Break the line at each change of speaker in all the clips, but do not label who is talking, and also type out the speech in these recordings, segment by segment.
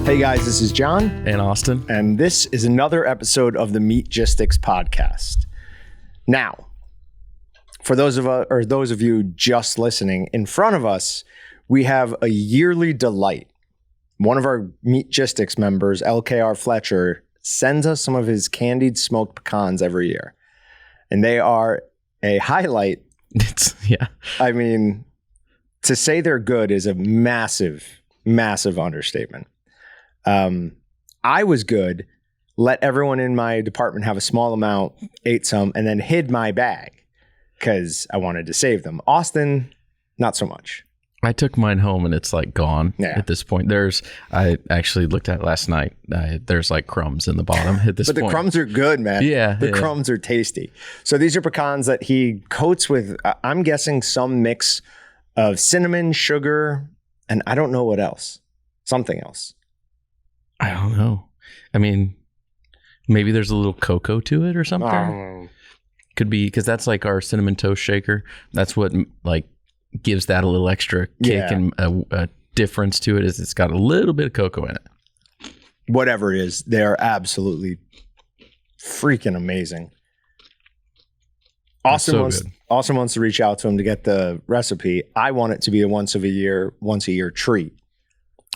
Hey guys, this is John.
And Austin.
And this is another episode of the Meatgistics podcast. Now, for those of you just listening, in front of us, we have a yearly delight. One of our Meatgistics members, LKR Fletcher, sends us some of his candied smoked pecans every year. And they are a highlight. I mean, to say they're good is a massive, massive understatement. I was good, let everyone in my department have a small amount, ate some, and then hid my bag because I wanted to save them. Austin, not so much.
I took mine home and it's like gone at this point. I actually looked at it last night. There's like crumbs in the bottom at this point.
But the crumbs are good, man.
Yeah.
The crumbs are tasty. So these are pecans that he coats with, I'm guessing some mix of cinnamon, sugar, and I don't know what else. Something else.
I don't know. I mean, maybe there's a little cocoa to it or something. Could be, because that's like our cinnamon toast shaker. That's what like gives that a little extra kick and a difference to it. Is it's got a little bit of cocoa in it.
Whatever it is, they're absolutely freaking amazing. Austin wants to reach out to him to get the recipe. I want it to be a once a year treat.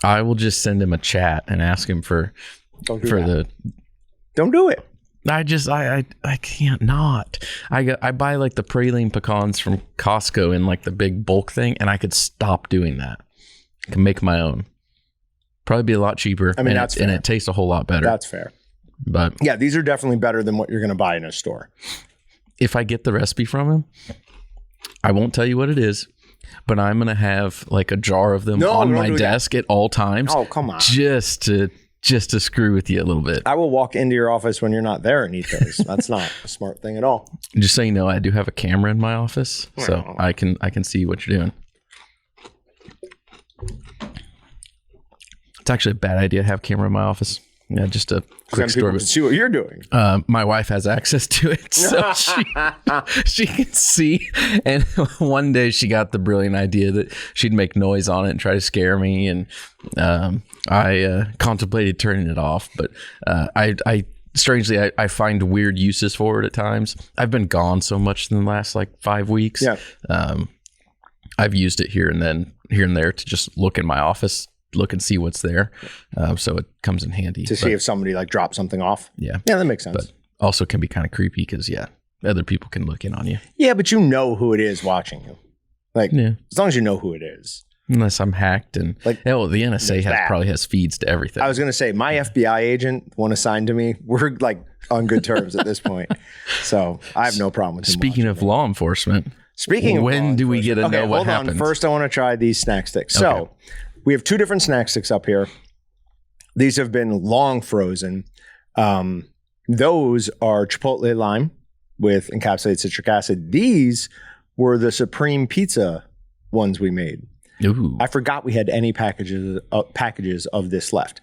I will just send him a chat and ask him
Don't do it.
I can't not. I buy like the praline pecans from Costco in like the big bulk thing, and I could stop doing that. I can make my own. Probably be a lot cheaper.
I mean, that's fair.
And it tastes a whole lot better.
That's fair.
But
yeah, these are definitely better than what you're going to buy in a store.
If I get the recipe from him, I won't tell you what it is. But I'm going to have like a jar of them on my desk at all times.
Oh, come on.
Just to screw with you a little bit.
I will walk into your office when you're not there and eat those. That's not a smart thing at all.
Just so you know, I do have a camera in my office, so I can see what you're doing. It's actually a bad idea to have a camera in my office. Yeah, just a quick story.
People can see what you're doing.
My wife has access to it, so she can see. And one day she got the brilliant idea that she'd make noise on it and try to scare me. And I contemplated turning it off, but I strangely find weird uses for it at times. I've been gone so much in the last like 5 weeks.
Yeah.
I've used it here and there to just look in my office. Look and see what's there, so it comes in handy
to see if somebody like dropped something off.
Yeah,
that makes sense.
But also can be kind of creepy because other people can look in on you.
Yeah, but you know who it is watching you. Like as long as you know who it is.
Unless I'm hacked and the NSA probably has feeds to everything.
I was going to say my FBI agent, one assigned to me, we're like on good terms at this point, so I have no problem with him.
Speaking of law enforcement, when do we get to know what happened?
First, I want to try these snack sticks. So. We have 2 different snack sticks up here. These have been long frozen. Those are Chipotle lime with encapsulated citric acid. These were the Supreme Pizza ones we made.
Ooh.
I forgot we had any packages of this left.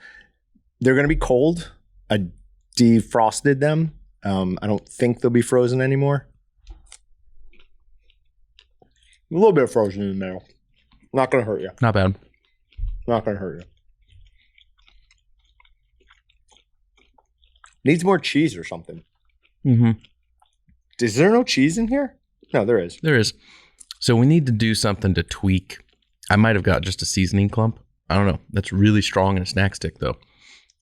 They're going to be cold. I defrosted them. I don't think they'll be frozen anymore. A little bit of frozen in the middle. Not going to hurt you.
Not bad.
Not going to hurt you. Needs more cheese or something.
Mm-hmm.
Is there no cheese in here? No, there is.
There is. So we need to do something to tweak. I might have got just a seasoning clump. I don't know. That's really strong in a snack stick, though.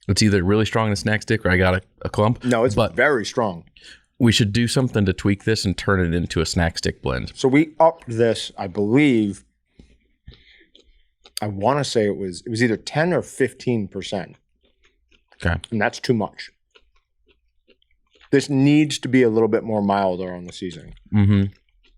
It's either really strong in a snack stick or I got a clump.
No, it's very strong.
We should do something to tweak this and turn it into a snack stick blend.
So we upped this, I believe. I want to say it was either 10 or 15%.
Okay.
And that's too much. This needs to be a little bit more milder on the seasoning.
Mm-hmm.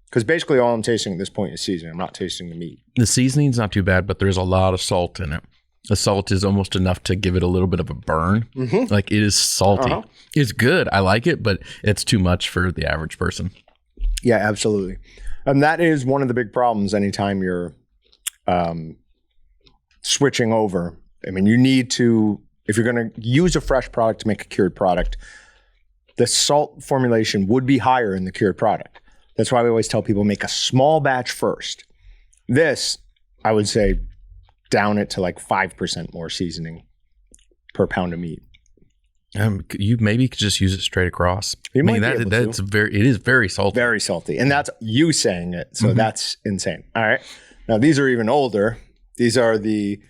Because basically all I'm tasting at this point is seasoning. I'm not tasting the meat.
The seasoning's not too bad, but there's a lot of salt in it. The salt is almost enough to give it a little bit of a burn. Mm-hmm. Like it is salty. Uh-huh. It's good. I like it, but it's too much for the average person.
Yeah, absolutely. And that is one of the big problems anytime you're switching over. I mean, you need to, if you're going to use a fresh product to make a cured product, the salt formulation would be higher in the cured product. That's why we always tell people make a small batch first. This, I would say, down it to like 5% more seasoning per pound of meat.
You maybe could just use it straight across.
You might be able to.
It is very salty.
Very salty. And that's you saying it. So that's insane. All right. Now these are even older. These are the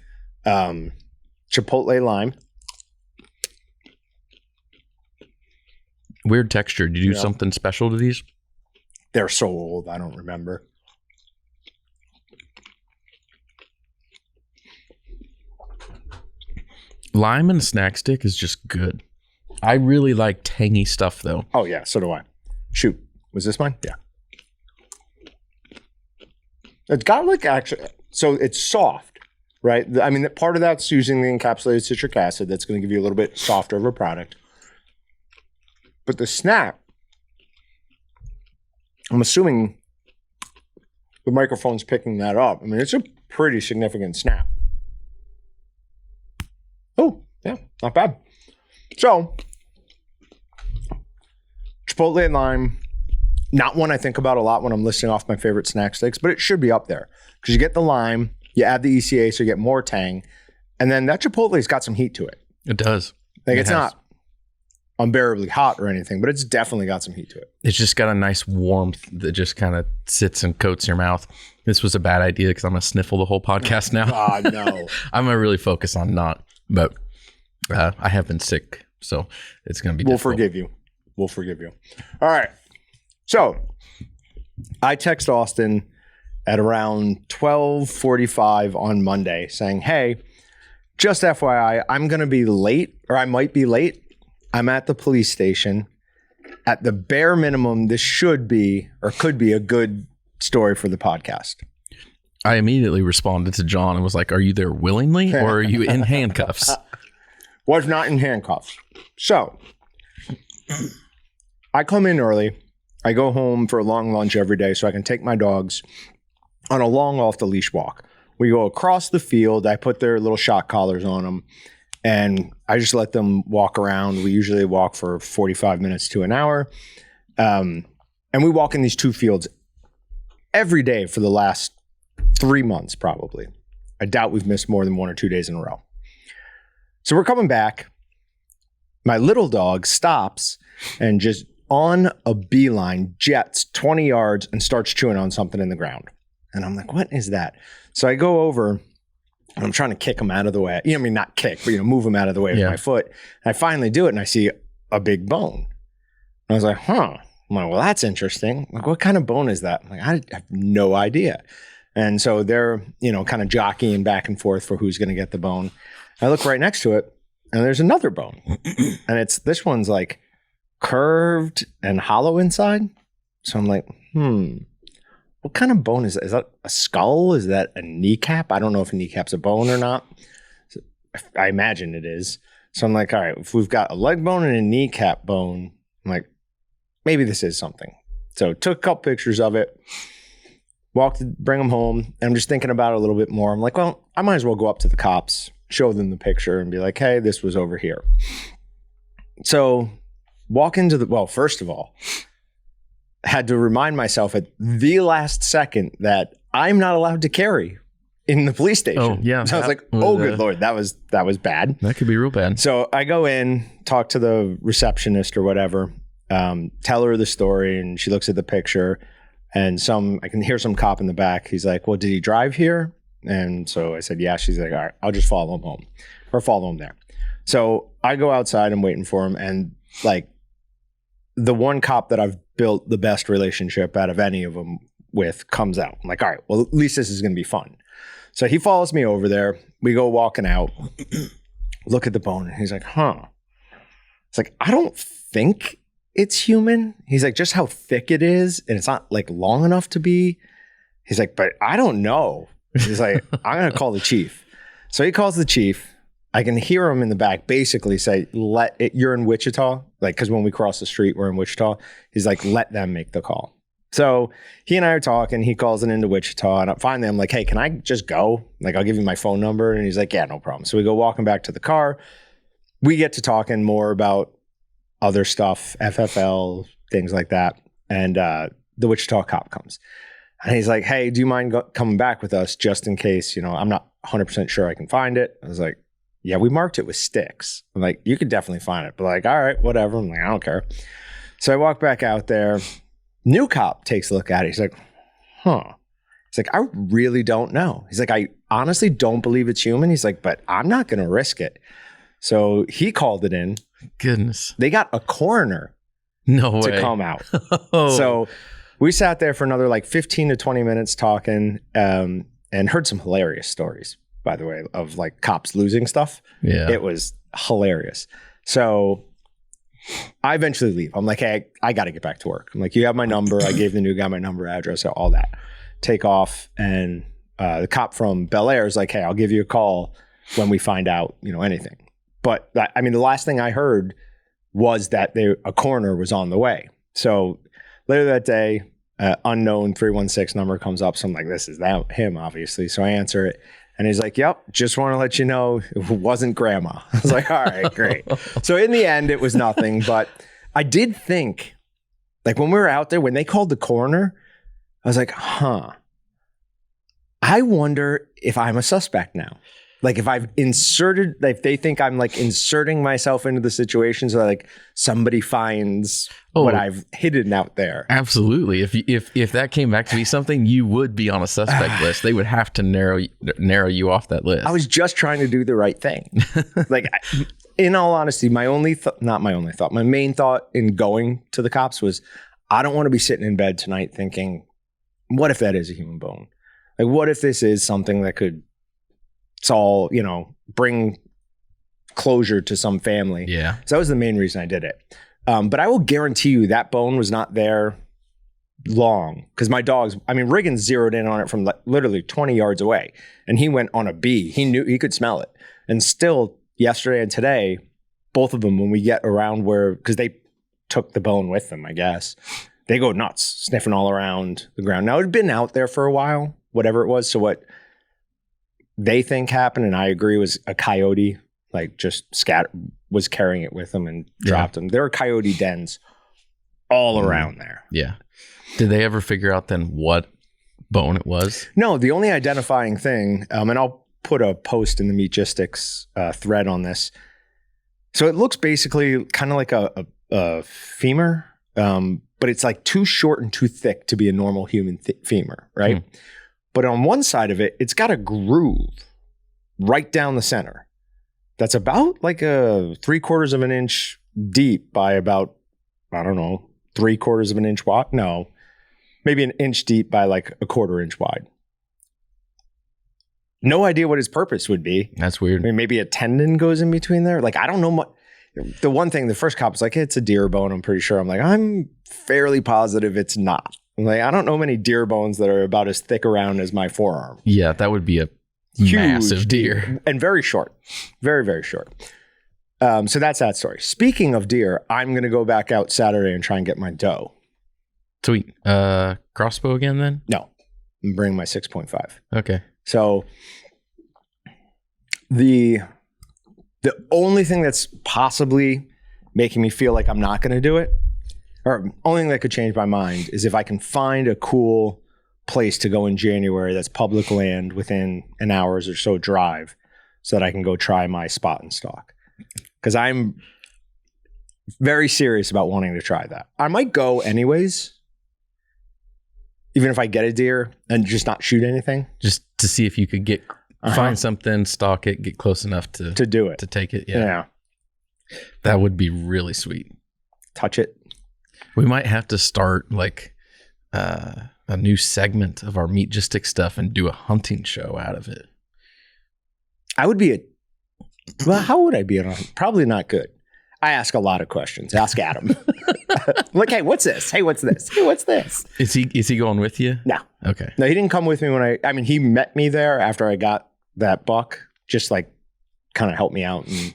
Chipotle lime.
Weird texture. Did you do something special to these?
They're so old. I don't remember.
Lime and a snack stick is just good. I really like tangy stuff, though.
Oh, yeah. So do I. Shoot. Was this mine? Yeah. It's garlic, actually. So it's soft, right? I mean, part of that's using the encapsulated citric acid. That's going to give you a little bit softer of a product. But the snap, I'm assuming the microphone's picking that up. I mean, it's a pretty significant snap. Oh, yeah, not bad. So, Chipotle and lime, not one I think about a lot when I'm listing off my favorite snack sticks, but it should be up there because you get the lime, you add the ECA, so you get more tang, and then that Chipotle's got some heat to it.
It does.
Like it's not unbearably hot or anything, but it's definitely got some heat to it.
It's just got a nice warmth that just kind of sits and coats your mouth. This was a bad idea because I'm going to sniffle the whole podcast now.
God, no.
I'm going to really focus on not, but I have been sick, so it's going to be difficult.
We'll forgive you. All right. So I text Austin at around 12:45 on Monday saying, hey, just FYI, I'm going to be late, or I might be late. I'm at the police station. At the bare minimum, this should be or could be a good story for the podcast.
I immediately responded to John and was like, are you there willingly or are you in handcuffs?
Was not in handcuffs. So I come in early. I go home for a long lunch every day so I can take my dogs on a long off the leash walk. We go across the field. I put their little shock collars on them. And I just let them walk around. We usually walk for 45 minutes to an hour. And we walk in these two fields every day for the last 3 months, probably. I doubt we've missed more than 1 or 2 days in a row. So we're coming back. My little dog stops and just on a beeline jets 20 yards and starts chewing on something in the ground. And I'm like, what is that? So I go over. And I'm trying to kick him out of the way. I mean, not kick, but, move him out of the way with my foot. And I finally do it, and I see a big bone. And I was like, huh. I'm like, well, that's interesting. Like, what kind of bone is that? I'm like, I have no idea. And so they're, kind of jockeying back and forth for who's going to get the bone. I look right next to it, and there's another bone. And this one's like curved and hollow inside. So I'm like, what kind of bone is that? Is that a skull? Is that a kneecap? I don't know if a kneecap's a bone or not. I imagine it is. So I'm like, all right, if we've got a leg bone and a kneecap bone, I'm like, maybe this is something. So took a couple pictures of it, bring them home. And I'm just thinking about it a little bit more. I'm like, well, I might as well go up to the cops, show them the picture and be like, hey, this was over here. So walk into first of all, had to remind myself at the last second that I'm not allowed to carry in the police station.
Oh, yeah.
So I was like, oh, good Lord, that was bad.
That could be real bad.
So I go in, talk to the receptionist or whatever, tell her the story, and she looks at the picture, and I can hear some cop in the back. He's like, well, did he drive here? And so I said, yeah. She's like, all right, I'll just follow him home or follow him there. So I go outside, I'm waiting for him, and like the one cop that I've built the best relationship out of any of them with comes out. I'm like, all right, well, at least this is going to be fun. So he follows me over there. We go walking out, look at the bone, and he's like, huh. It's like, I don't think it's human. He's like, just how thick it is, and it's not like long enough to be. He's like, but I don't know. He's like, I'm going to call the chief. So he calls the chief. I can hear him in the back basically say, you're in Wichita. Like, because when we cross the street, we're in Wichita. He's like, let them make the call. So he and I are talking. He calls it into Wichita. And finally, I'm like, hey, can I just go? Like, I'll give you my phone number. And he's like, yeah, no problem. So we go walking back to the car. We get to talking more about other stuff, FFL, things like that. And the Wichita cop comes. And he's like, hey, do you mind coming back with us just in case, I'm not 100% sure I can find it. I was like, yeah, we marked it with sticks. I'm like, you could definitely find it. But like, all right, whatever. I'm like, I don't care. So I walk back out there. New cop takes a look at it. He's like, huh. He's like, I really don't know. He's like, I honestly don't believe it's human. He's like, but I'm not going to risk it. So he called it in.
Goodness.
They got a coroner
to
come out.
Oh.
So we sat there for another like 15 to 20 minutes talking and heard some hilarious stories, by the way, of like cops losing stuff.
Yeah.
It was hilarious. So I eventually leave. I'm like, hey, I got to get back to work. I'm like, you have my number. I gave the new guy my number, address, all that. Take off. And the cop from Bel Air is like, hey, I'll give you a call when we find out, anything. But I mean, the last thing I heard was that a coroner was on the way. So later that day, unknown 316 number comes up. So I'm like, this is him, obviously. So I answer it. And he's like, yep, just want to let you know it wasn't grandma. I was like, all right, great. So in the end, it was nothing. But I did think, like when we were out there, when they called the coroner, I was like, I wonder if I'm a suspect now. Like if if they think I'm like inserting myself into the situation so like somebody finds what I've hidden out there.
Absolutely. If that came back to be something, you would be on a suspect list. They would have to narrow you off that list.
I was just trying to do the right thing. Like in all honesty, my main thought in going to the cops was, I don't want to be sitting in bed tonight thinking, what if that is a human bone? Like what if this is something that could bring closure to some family.
Yeah.
So that was the main reason I did it. But I will guarantee you that bone was not there long because my dogs, Riggins zeroed in on it from literally 20 yards away and he went on a bee. He knew he could smell it. And still yesterday and today, both of them, when we get around because they took the bone with them, I guess, they go nuts sniffing all around the ground. Now it had been out there for a while, whatever it was. So what they think happened, and I agree, was a coyote, like just was carrying it with them and dropped them. There are coyote dens all around there.
Yeah. Did they ever figure out then what bone it was?
No, the only identifying thing, and I'll put a post in the Meatgistics thread on this. So it looks basically kind of like a femur, but it's like too short and too thick to be a normal human femur, right? Mm. But on one side of it, it's got a groove right down the center. That's about like a 3/4 of an inch deep by about, 3/4 of an inch wide. No, maybe an inch deep by like a 1/4 inch wide. No idea what his purpose would be.
That's weird.
Maybe a tendon goes in between there. Like, I don't know. The one thing, the first cop was like, it's a deer bone, I'm pretty sure. I'm like, I'm fairly positive it's not. Like, I don't know many deer bones that are about as thick around as my forearm.
Yeah, that would be a massive deer.
And very short. Very, very short. So that's that story. Speaking of deer, I'm going to go back out Saturday and try and get my doe.
Sweet. Crossbow again then?
No. I'm bringing my 6.5.
Okay.
So the only thing that's possibly making me feel like I'm not going to do it, or only thing that could change my mind, is if I can find a cool place to go in January that's public land within an hour's or so drive so that I can go try my spot and stalk. Because I'm very serious about wanting to try that. I might go anyways, even if I get a deer and just not shoot anything.
Just to see if you could find something, stalk it, get close enough to
do it.
To take it. Yeah. That would be really sweet.
Touch it.
We might have to start like a new segment of our Meatgistics stuff and do a hunting show out of it.
I would be how would I be on? Probably not good. I ask a lot of questions. Ask Adam. Like, hey, what's this? Hey, what's this? Hey, what's this?
Is he going with you?
No.
Okay.
No, he didn't come with me when he met me there after I got that buck, just like kind of helped me out. And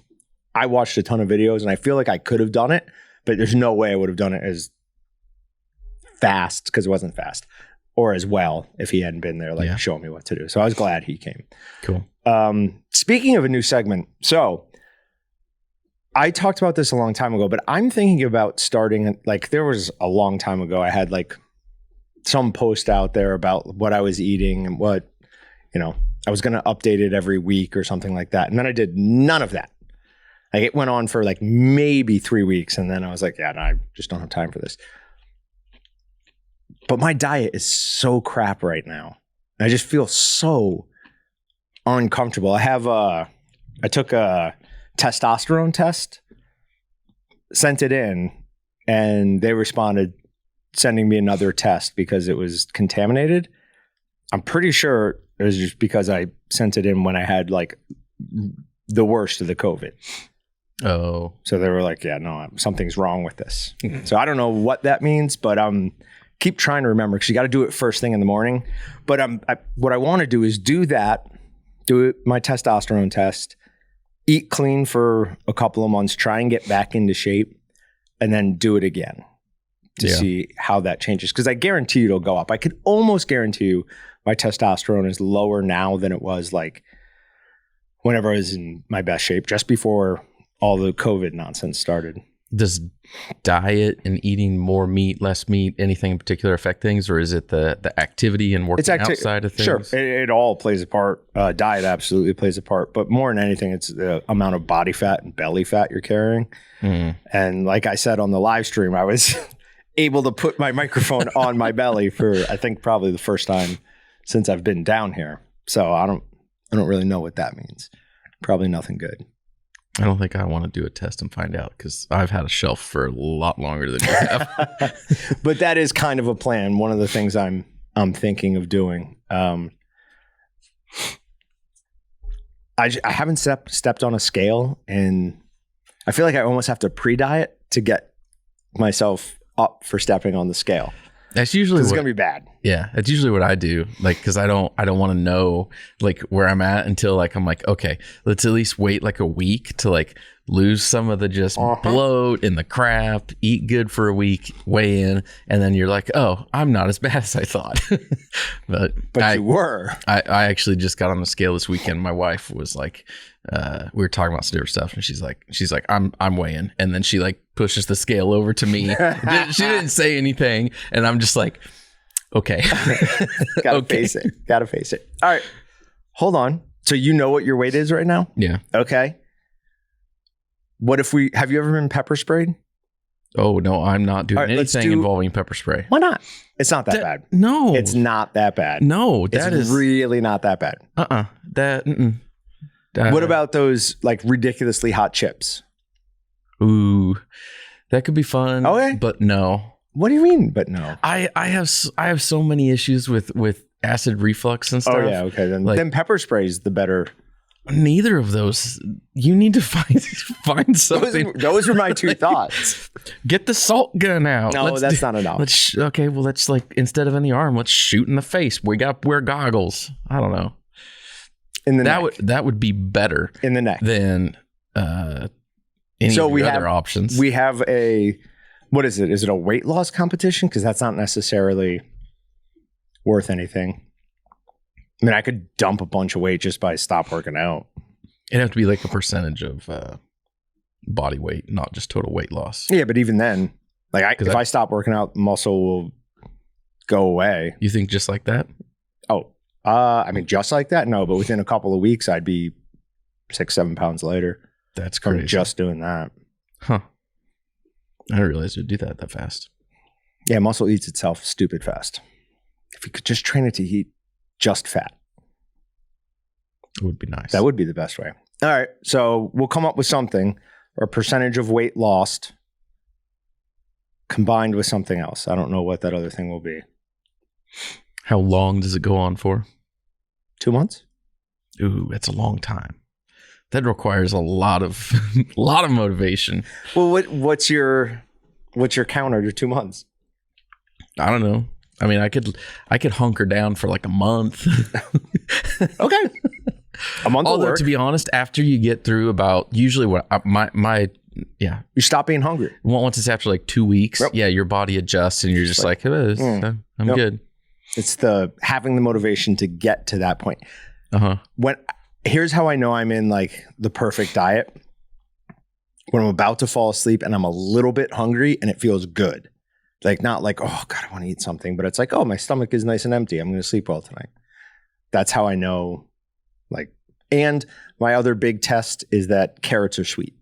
I watched a ton of videos and I feel like I could have done it, but there's no way I would have done it as fast, because it wasn't fast, or as well if he hadn't been there, showing me what to do. So I was glad he came.
Cool.
Speaking of a new segment, so I talked about this a long time ago, but I'm thinking about starting, like, there was a long time ago, I had like some post out there about what I was eating and what, I was going to update it every week or something like that. And then I did none of that. Like it went on for like maybe 3 weeks. And then I was like, yeah, no, I just don't have time for this. But my diet is so crap right now. I just feel so uncomfortable. I took a testosterone test, sent it in, and they responded sending me another test because it was contaminated. I'm pretty sure it was just because I sent it in when I had like the worst of the COVID.
Oh.
So they were like, yeah, no, something's wrong with this. So I don't know what that means, but keep trying to remember because you got to do it first thing in the morning. But what I want to do is do my testosterone test, eat clean for a couple of months, try and get back into shape, and then do it again to see how that changes. Because I guarantee you it'll go up. I could almost guarantee you my testosterone is lower now than it was like whenever I was in my best shape, just before all the COVID nonsense started.
Does diet and eating more meat, less meat, anything in particular affect things, or is it the activity and working outside of things?
Sure, it all plays a part. Diet absolutely plays a part, but more than anything, it's the amount of body fat and belly fat you're carrying. And like I said on the live stream, I was able to put my microphone on my belly for I think probably the first time since I've been down here. So I don't really know what that means. Probably nothing good.
I don't think I want to do a test and find out because I've had a shelf for a lot longer than you have.
But that is kind of a plan. One of the things I'm thinking of doing. I haven't stepped on a scale, and I feel like I almost have to pre-diet to get myself up for stepping on the scale.
That's usually
it's going to be bad.
Yeah, that's usually what I do. Like, because I don't want to know like where I'm at until like I'm like, okay, let's at least wait like a week to like lose some of the just bloat and the crap, eat good for a week, weigh in, and then you're like, oh, I'm not as bad as I thought. but
you were.
I actually just got on the scale this weekend. My wife was like, we were talking about some different stuff, and she's like, I'm weighing, and then she like pushes the scale over to me. She didn't say anything, and I'm just like, okay,
gotta face it. All right, hold on. So you know what your weight is right now?
Yeah.
Okay. What if have you ever been pepper sprayed?
Oh no, I'm not doing anything involving pepper spray.
Why not? It's not that bad.
No,
it's not that bad.
No, that is
really not that bad. What about those like ridiculously hot chips?
Ooh, that could be fun.
Okay,
but no.
What do you mean? But no.
I have so many issues with acid reflux and stuff.
Oh yeah, okay. Then pepper spray is the better.
Neither of those. You need to find something.
Those were my two thoughts.
Get the salt gun out.
No, that's not enough.
Let's like instead of in the arm, let's shoot in the face. We got to wear goggles. I don't know.
In the neck.
That would be better
in the neck
than any of the other options.
We have what is it? Is it a weight loss competition? Because that's not necessarily worth anything. I mean, I could dump a bunch of weight just by stop working out.
It'd have to be like a percentage of body weight, not just total weight loss.
Yeah, but even then, like if I stop working out, muscle will go away.
You think just like that?
Oh, I mean, just like that? No, but within a couple of weeks, I'd be 6-7 pounds lighter.
That's crazy.
From just doing that.
Huh. I didn't realize it would do that fast.
Yeah, muscle eats itself stupid fast. If you could just train it to eat just fat.
It would be nice.
That would be the best way. All right. So we'll come up with something, or a percentage of weight lost combined with something else. I don't know what that other thing will be.
How long does it go on for?
2 months.
Ooh, that's a long time. That requires a lot of motivation.
Well, what's your counter to 2 months?
I don't know. I mean, I could hunker down for like a month.
Okay. A month.
Although, to be honest, after you get through about usually what you
stop being hungry.
Once it's after like 2 weeks, your body adjusts and you're just like I'm good. It's
having the motivation to get to that point. Here's how I know I'm in like the perfect diet. When I'm about to fall asleep and I'm a little bit hungry and it feels good. Like not like, oh God, I want to eat something, but it's like, oh, my stomach is nice and empty. I'm going to sleep well tonight. That's how I know. Like, and my other big test is that carrots are sweet.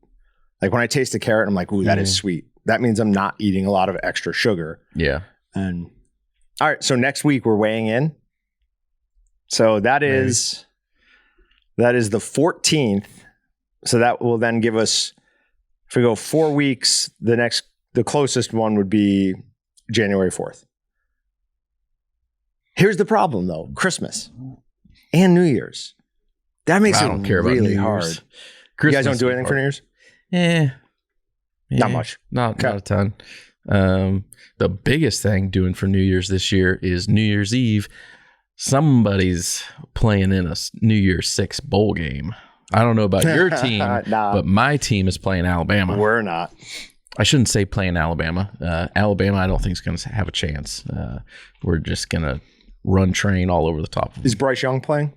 Like when I taste a carrot, I'm like, ooh, that is sweet. That means I'm not eating a lot of extra sugar.
Yeah.
And all right, so next week we're weighing in. So that is the 14th. So that will then give us, if we go 4 weeks, the closest one would be January 4th. Here's the problem though, Christmas and New Year's. That makes it really hard. You guys don't do anything for New Year's?
Not
much.
Not a ton. The biggest thing doing for New Year's this year is New Year's Eve. Somebody's playing in a New Year's Six bowl game. I don't know about your team, but my team is playing Alabama.
We're not.
I shouldn't say playing Alabama. Alabama, I don't think is going to have a chance. We're just going to run train all over the top of them.
Is Bryce Young playing?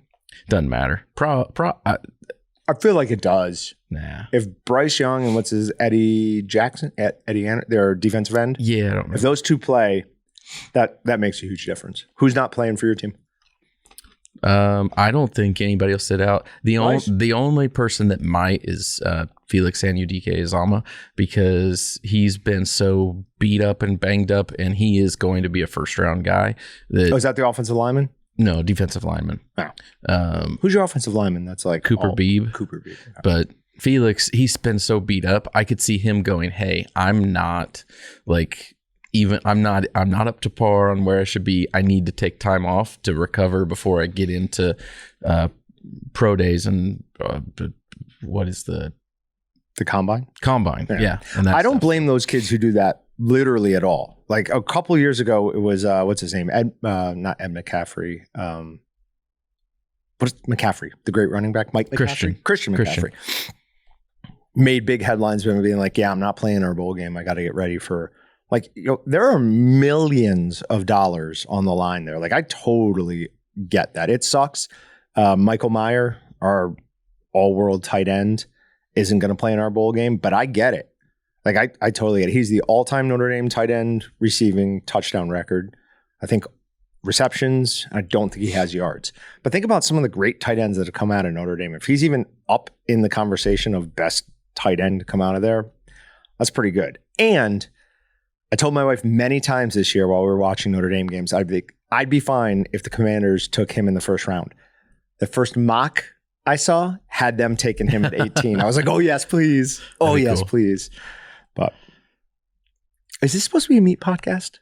Doesn't matter.
I feel like it does.
Nah.
If Bryce Young and Eddie Jackson, their defensive end.
Yeah, I don't know.
If those two play, that makes a huge difference. Who's not playing for your team?
I don't think anybody will sit out. The only person that might is Felix Anudike-Uzomah, because he's been so beat up and banged up, and he is going to be a first-round guy.
Is that the offensive lineman?
No, defensive lineman.
Oh. Who's your offensive lineman? That's like
Cooper Beebe.
Cooper Beebe. Okay.
But Felix, he's been so beat up. I could see him going, "Hey, I'm not up to par on where I should be. I need to take time off to recover before I get into pro days and what is the
combine?
Combine, yeah. And
I don't blame those kids who do that literally at all. Like a couple of years ago, it was what's his name? Not Ed McCaffrey. What is McCaffrey? The great running back, Mike McCaffrey. Christian McCaffrey. Made big headlines by being like, "Yeah, I'm not playing our bowl game. I got to get ready for." Like, there are millions of dollars on the line there. Like, I totally get that. It sucks. Michael Mayer, our all-world tight end, isn't going to play in our bowl game, but I get it. Like, I totally get it. He's the all-time Notre Dame tight end receiving touchdown record. I think receptions. I don't think he has yards. But think about some of the great tight ends that have come out of Notre Dame. If he's even up in the conversation of best tight end to come out of there, that's pretty good. And I told my wife many times this year while we were watching Notre Dame games, I'd be fine if the Commanders took him in the first round. The first mock I saw had them taking him at 18. I was like, oh, yes, please. Oh, yes, please. But is this supposed to be a meat podcast?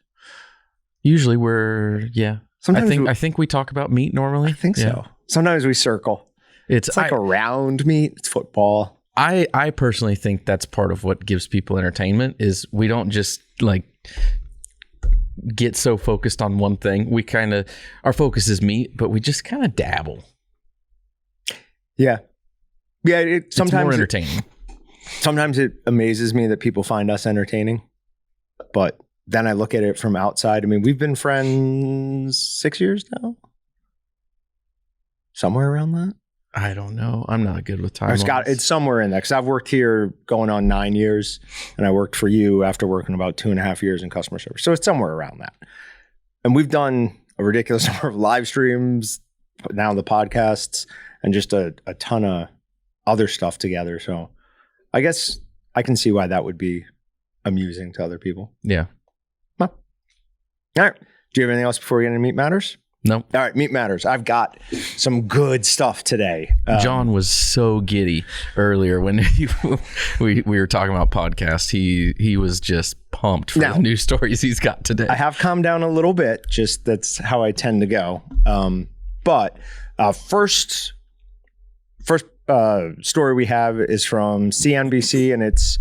Usually I think we talk about meat normally.
I think so. Sometimes we circle. It's like around meat. It's football.
I personally think that's part of what gives people entertainment is we don't just like get so focused on one thing. We our focus is meat, but we just kind of dabble.
Yeah. Yeah. Sometimes
it's more entertaining.
Sometimes it amazes me that people find us entertaining, but then I look at it from outside. I mean, we've been friends 6 years now. Somewhere around that.
I don't know. I'm not good with time.
It's somewhere in there because I've worked here going on 9 years, and I worked for you after working about 2.5 years in customer service. So it's somewhere around that. And we've done a ridiculous number of live streams, now the podcasts, and just a ton of other stuff together. So I guess I can see why that would be amusing to other people.
Yeah.
Well, all right. Do you have anything else before we get into Meat Matters?
No.
All right, Meat Matters. I've got some good stuff today.
John was so giddy earlier when we were talking about podcasts. He was just pumped for the news stories he's got today.
I have calmed down a little bit. Just that's how I tend to go. But first story we have is from CNBC, and it's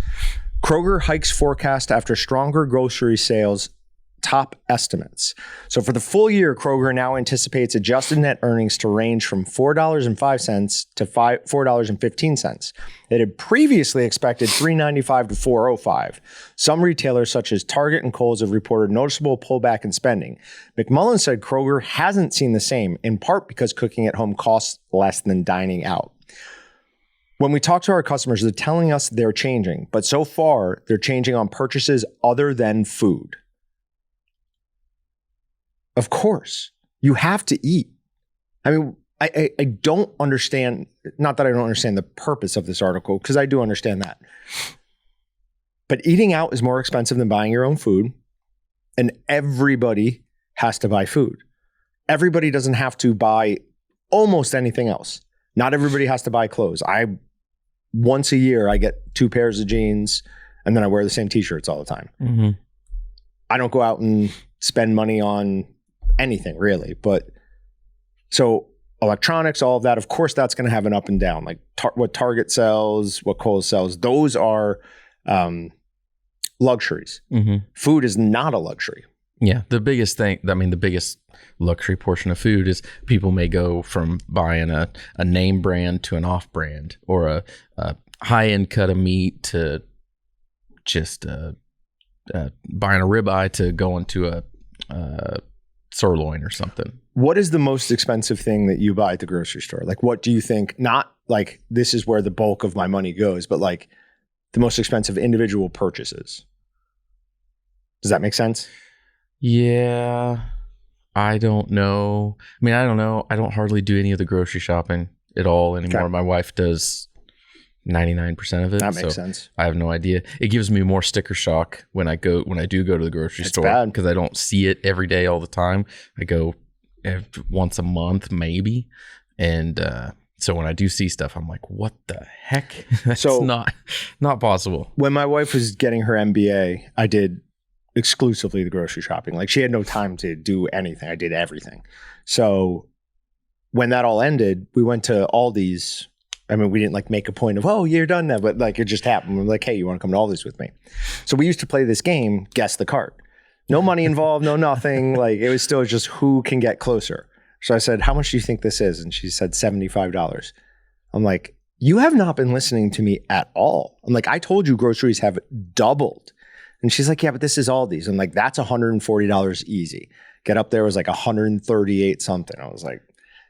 Kroger hikes forecast after stronger grocery sales top estimates. So for the full year, Kroger now anticipates adjusted net earnings to range from $4.05 to $4.15. It had previously expected $3.95 to $4.05. Some retailers such as Target and Kohl's have reported noticeable pullback in spending. McMullen said Kroger hasn't seen the same, in part because cooking at home costs less than dining out. When we talk to our customers, they're telling us they're changing, but so far they're changing on purchases other than food. Of course, you have to eat. I mean, I don't understand, not that I don't understand the purpose of this article, because I do understand that. But eating out is more expensive than buying your own food. And everybody has to buy food. Everybody doesn't have to buy almost anything else. Not everybody has to buy clothes. Once a year, I get 2 pairs of jeans, and then I wear the same t-shirts all the time.
Mm-hmm.
I don't go out and spend money on anything really. But so electronics, all of that, of course, that's going to have an up and down. Like what Target sells, what Kohl's sells, those are luxuries.
Mm-hmm.
Food is not a luxury.
Yeah. The biggest luxury portion of food is people may go from buying a name brand to an off brand, or a high-end cut of meat to just buying a ribeye to going to a sirloin or something.
What is the most expensive thing that you buy at the grocery store? Like, what do you think, not like this is where the bulk of my money goes, but like the most expensive individual purchases? Does that make sense?
Yeah. I don't know. I mean, I don't know. I don't hardly do any of the grocery shopping at all anymore. Okay. My wife does 99% of it.
That makes sense.
I have no idea. It gives me more sticker shock when I do go to the grocery store, because I don't see it every day all the time. I go once a month maybe, and so when I do see stuff, I'm like, what the heck? That's not possible.
When my wife was getting her MBA, I did exclusively the grocery shopping. Like, she had no time to do anything. I did everything. So when that all ended, we went to Aldi's. I mean, we didn't like make a point of, oh, you're done now, but like it just happened. We're like, hey, you want to come to Aldi's with me? So we used to play this game, guess the cart. No money involved, no nothing. Like, it was still just who can get closer. So I said, how much do you think this is? And she said $75. I'm like, you have not been listening to me at all. I'm like, I told you groceries have doubled. And she's like, yeah, but this is Aldi's. I'm like, that's $140 easy. Get up there was like 138 something. I was like,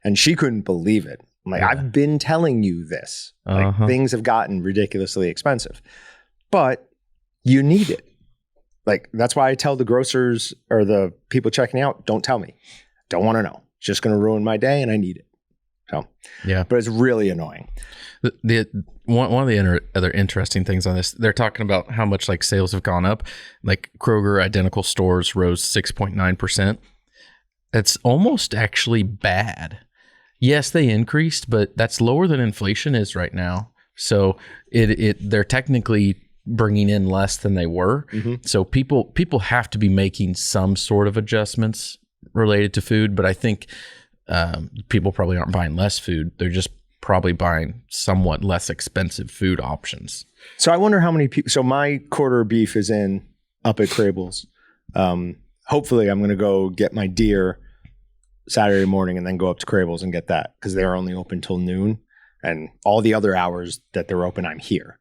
and she couldn't believe it. I'm like, yeah. I've been telling you this. Like, things have gotten ridiculously expensive, but you need it. Like, that's why I tell the grocers or the people checking out, don't tell me. Don't want to know. It's just going to ruin my day and I need it. So,
yeah,
but it's really annoying.
One of the other interesting things on this, they're talking about how much like sales have gone up. Like, Kroger identical stores rose 6.9%. That's almost actually bad. Yes, they increased, but that's lower than inflation is right now. So they're technically bringing in less than they were. Mm-hmm. So people have to be making some sort of adjustments related to food. But I think people probably aren't buying less food. They're just probably buying somewhat less expensive food options.
So I wonder how many people. So my quarter beef is up at Crable's. Hopefully, I'm going to go get my deer Saturday morning and then go up to Crable's and get that, because they're only open till noon, and all the other hours that they're open, I'm here.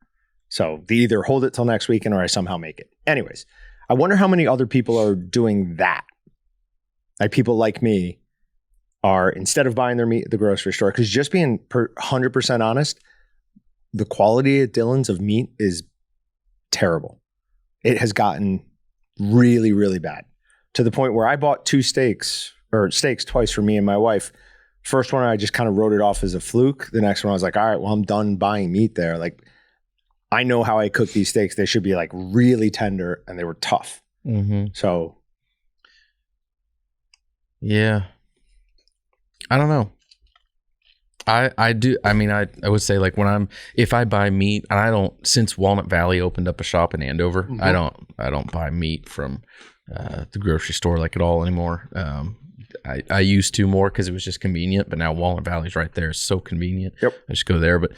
So they either hold it till next weekend or I somehow make it. Anyways, I wonder how many other people are doing that. Like, people like me are, instead of buying their meat at the grocery store, because just being 100% honest, the quality at Dillon's of meat is terrible. It has gotten really, really bad, to the point where I bought 2 steaks twice for me and my wife. First one, I just kind of wrote it off as a fluke. The next one, I was like, all right, well, I'm done buying meat there. Like, I know how I cook these steaks. They should be like really tender, and they were tough. Mm-hmm. So,
yeah, I don't know. I do. I mean, I would say, like, if I buy meat, and since Walnut Valley opened up a shop in Andover, mm-hmm. I don't buy meat from the grocery store like at all anymore. I used to more because it was just convenient, but now Walnut Valley's right there. It's so convenient.
Yep.
I just go there. But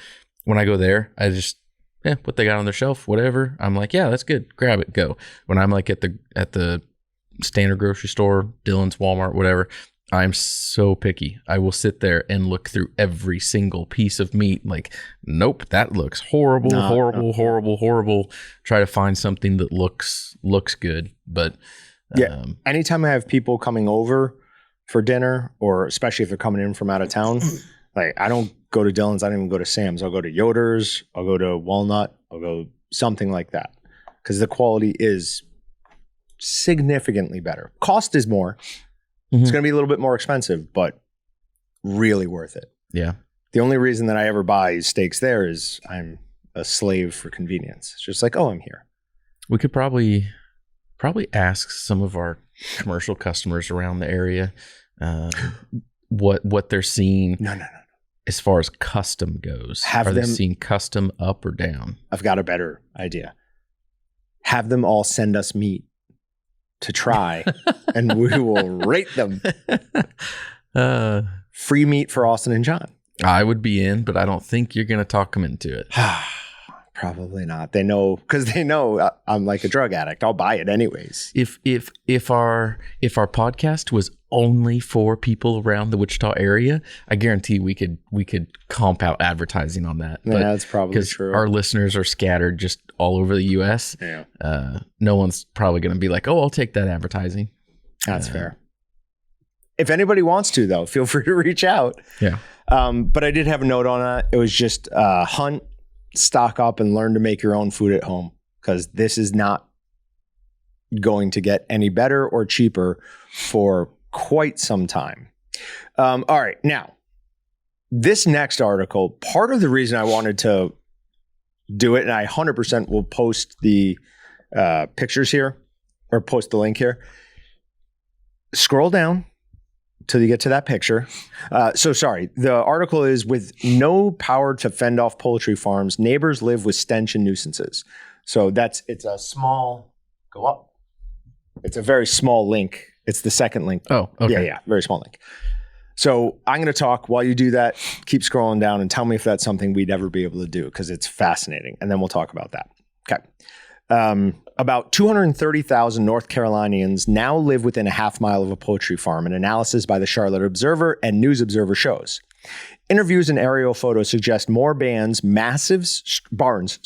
when I go there, I just, what they got on their shelf, whatever. I'm like, yeah, that's good. Grab it, go. When I'm like at the standard grocery store, Dillon's, Walmart, whatever, I'm so picky. I will sit there and look through every single piece of meat. Like, nope, that looks horrible, horrible. Try to find something that looks good. But
yeah, anytime I have people coming over for dinner, or especially if they're coming in from out of town, like, I don't go to Dillon's. I don't even go to Sam's. I'll go to Yoder's. I'll go to Walnut. I'll go something like that, because the quality is significantly better. Cost is more. Mm-hmm. It's going to be a little bit more expensive, but really worth it.
Yeah.
The only reason that I ever buy steaks there is I'm a slave for convenience. It's just like, oh, I'm here.
We could probably ask some of our commercial customers around the area what they're seeing.
No.
As far as custom goes. Are they seeing custom up or down?
I've got a better idea. Have them all send us meat to try, and we will rate them. Free meat for Austin and John.
I would be in, but I don't think you're going to talk them into it.
Probably not. They know, because they know I'm like a drug addict. I'll buy it anyways.
If our podcast was only for people around the Wichita area, I guarantee we could comp out advertising on that.
Yeah, that's probably true.
Our listeners are scattered just all over the U.S.
Yeah.
No one's probably going to be like, "Oh, I'll take that advertising."
That's fair. If anybody wants to, though, feel free to reach out.
Yeah.
But I did have a note on that. It was just hunt, stock up, and learn to make your own food at home, because this is not going to get any better or cheaper for quite some time. All right. Now, this next article, part of the reason I wanted to do it, and I 100% will post the pictures here, or post the link here. Scroll down till you get to that picture. Sorry. The article is, with no power to fend off poultry farms, neighbors live with stench and nuisances. So it's a small, go up. It's a very small link. It's the second link.
Oh, okay.
Yeah. Very small link. So I'm going to talk while you do that. Keep scrolling down and tell me if that's something we'd ever be able to do, because it's fascinating. And then we'll talk about that. Okay. About 230,000 North Carolinians now live within a half mile of a poultry farm, an analysis by the Charlotte Observer and News Observer shows. Interviews and aerial photos suggest more massive structures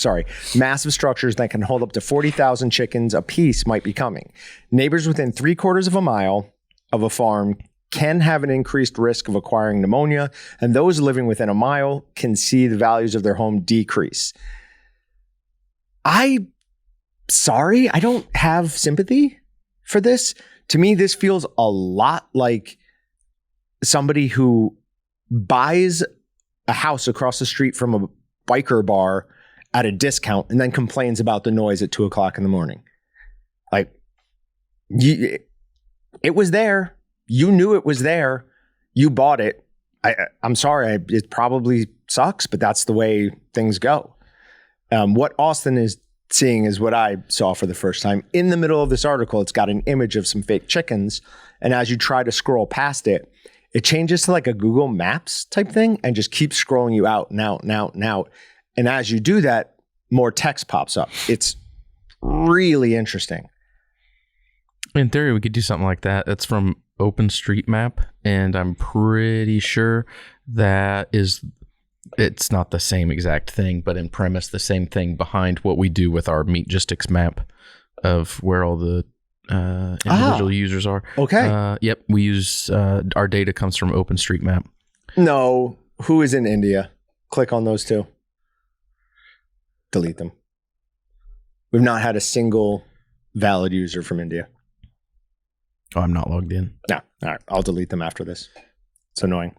that can hold up to 40,000 chickens apiece might be coming. Neighbors within 3/4 of a mile of a farm can have an increased risk of acquiring pneumonia, and those living within a mile can see the values of their home decrease. I don't have sympathy for this. To me, this feels a lot like somebody who buys a house across the street from a biker bar at a discount and then complains about the noise at 2:00 in the morning. Like, it was there. You knew it was there. You bought it. I'm sorry. It probably sucks, but that's the way things go. What Austin is seeing is what I saw for the first time. In the middle of this article, it's got an image of some fake chickens. And as you try to scroll past it, it changes to like a Google Maps type thing and just keeps scrolling you out and out and out and out. And as you do that, more text pops up. It's really interesting.
In theory, we could do something like that. That's from OpenStreetMap, and I'm pretty sure it's not the same exact thing, but in premise, the same thing behind what we do with our Meatgistics map of where all the individual users are.
Okay.
Yep. We use our data comes from OpenStreetMap.
No. Who is in India? Click on those two. Delete them. We've not had a single valid user from India.
Oh, I'm not logged in.
No. All right. I'll delete them after this. It's annoying.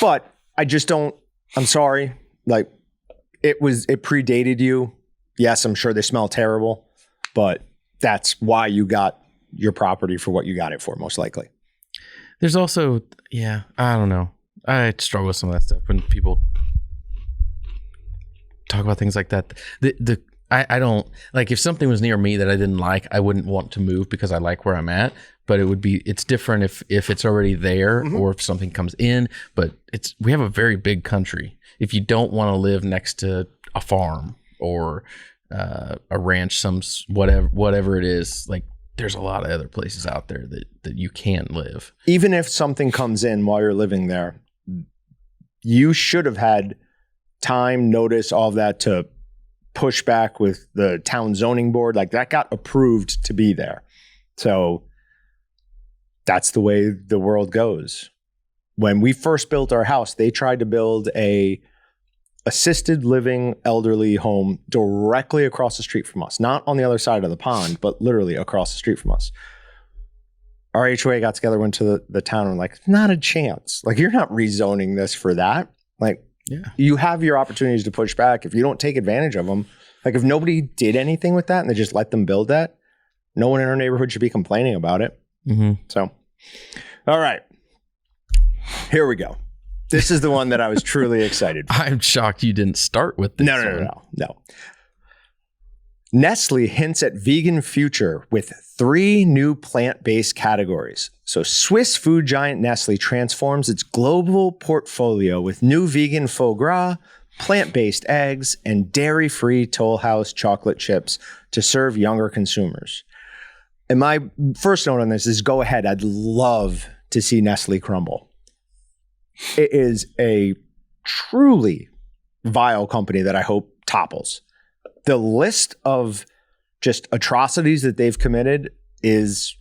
But I just don't. I'm sorry. Like, it predated you. Yes, I'm sure they smell terrible, but that's why you got your property for what you got it for, most likely.
There's also, I don't know. I struggle with some of that stuff when people talk about things like that. I don't like, if something was near me that I didn't like, I wouldn't want to move because I like where I'm at. But it's different if it's already there, mm-hmm. or if something comes in. But we have a very big country. If you don't want to live next to a farm or a ranch, whatever it is, like, there's a lot of other places out there that you can live. Even
if something comes in while you're living there, you should have had time, notice, all of that to push back with the town zoning board. Like, that got approved to be there. So that's the way the world goes. When we first built our house, they tried to build a assisted living elderly home directly across the street from us. Not on the other side of the pond, but literally across the street from us. our HOA got together, went to the town, and like, not a chance. Like, you're not rezoning this for that. Like, you have your opportunities to push back. If you don't take advantage of them, like if nobody did anything with that and they just let them build that, no one in our neighborhood should be complaining about it. So, all right, here we go. This is the one that I was truly excited for.
I'm shocked you didn't start with this.
No. Nestle hints at vegan future with 3 new plant-based categories. So Swiss food giant Nestle transforms its global portfolio with new vegan foie gras, plant-based eggs, and dairy-free Toll House chocolate chips to serve younger consumers. And my first note on this is go ahead. I'd love to see Nestle crumble. It is a truly vile company that I hope topples. The list of just atrocities that they've committed is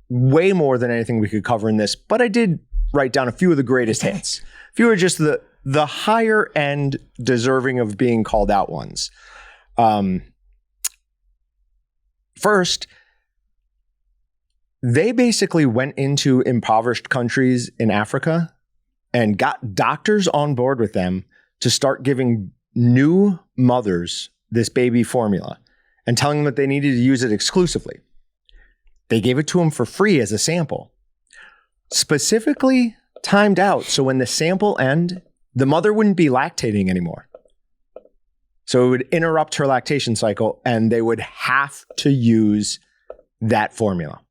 way more than anything we could cover in this. But I did write down a few of the greatest hits. A few are just the higher end deserving of being called out ones. First, they basically went into impoverished countries in Africa and got doctors on board with them to start giving new mothers this baby formula and telling them that they needed to use it exclusively. They gave it to them for free as a sample, specifically timed out so when the sample ended, the mother wouldn't be lactating anymore. So it would interrupt her lactation cycle and they would have to use that formula.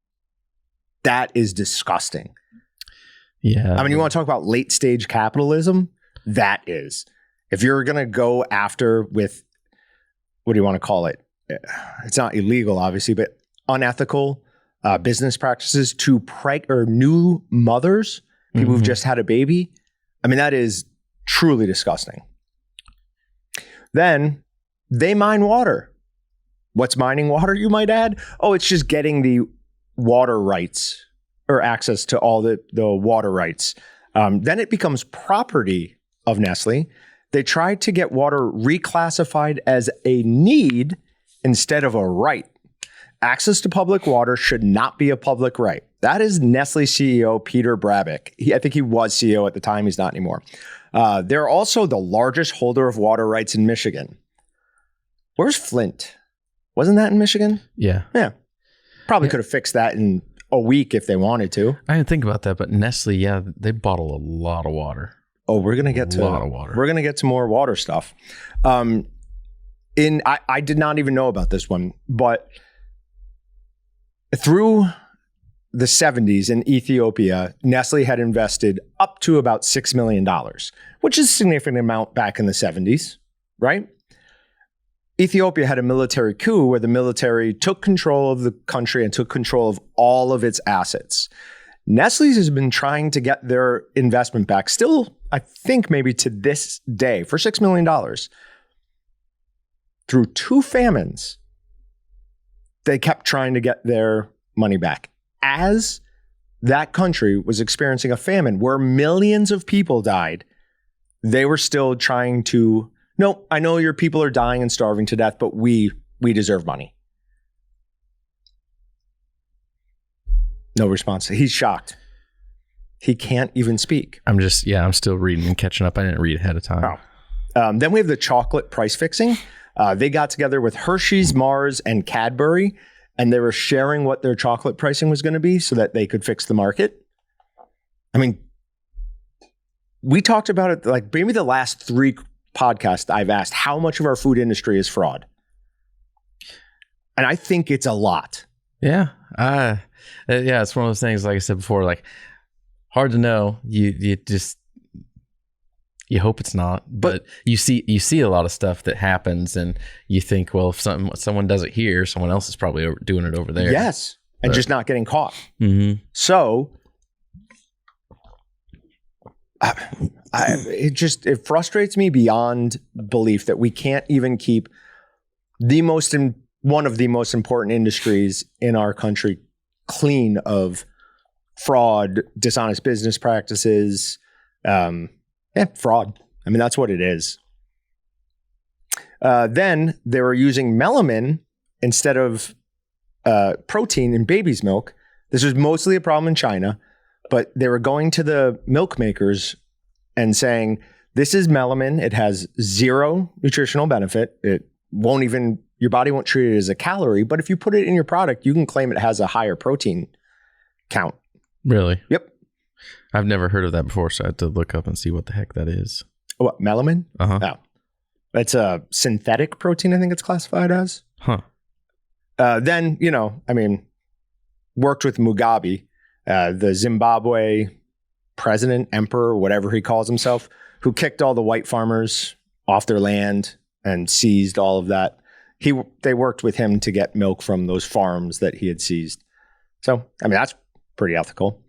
That is disgusting.
Yeah.
I mean, you want to talk about late stage capitalism? That is. If you're going to go after with, what do you want to call it? It's not illegal, obviously, but unethical business practices to new mothers, people who've just had a baby. I mean, that is truly disgusting. Then they mine water. What's mining water, you might add? Oh, it's just getting the water rights or access to all the water rights. Then it becomes property of Nestle. They tried to get water reclassified as a need instead of a right. Access to public water should not be a public right. That is Nestle CEO Peter Brabeck. I think he was CEO at the time. He's not anymore. They're also the largest holder of water rights in Michigan. Where's Flint? Wasn't that in Michigan?
Yeah.
Probably could have fixed that in a week if they wanted to.
I didn't think about that, but Nestle, they bottle a lot of water.
Oh, we're gonna get to a lot of water. We're gonna get to more water stuff. I did not even know about this one, but through the 70s in Ethiopia, Nestle had invested up to about $6 million, which is a significant amount back in the 70s, right? Ethiopia had a military coup where the military took control of the country and took control of all of its assets. Nestle's has been trying to get their investment back, still, I think maybe to this day, for $6 million. Through 2 famines, they kept trying to get their money back. As that country was experiencing a famine where millions of people died, they were still trying to, no, I know your people are dying and starving to death, but we deserve money. No response. He's shocked. He can't even speak.
I'm still reading and catching up. I didn't read ahead of time.
Oh. Then we have the chocolate price fixing. They got together with Hershey's, Mars, and Cadbury, and they were sharing what their chocolate pricing was going to be so that they could fix the market. I mean, we talked about it like maybe the last 3 podcasts I've asked how much of our food industry is fraud. And I think it's a lot.
Yeah. It's one of those things, like I said before, like hard to know. You hope it's not, but you see a lot of stuff that happens and you think, well, if someone does it here, someone else is probably doing it over there.
Yes. And just not getting caught.
Mm-hmm.
So it frustrates me beyond belief that we can't even keep one of the most important industries in our country clean of fraud, dishonest business practices, fraud. I mean, that's what it is. Then they were using melamine instead of protein in baby's milk. This was mostly a problem in China, but they were going to the milk makers and saying, this is melamine. It has zero nutritional benefit. It won't even, your body won't treat it as a calorie, but if you put it in your product, you can claim it has a higher protein count.
Really?
Yep.
I've never heard of that before, so I had to look up and see what the heck that is.
What, melamine?
Uh-huh.
Oh. It's a synthetic protein, I think it's classified as.
Huh.
Then, worked with Mugabe, the Zimbabwe president, emperor, whatever he calls himself, who kicked all the white farmers off their land and seized all of that. They worked with him to get milk from those farms that he had seized. So, that's pretty ethical.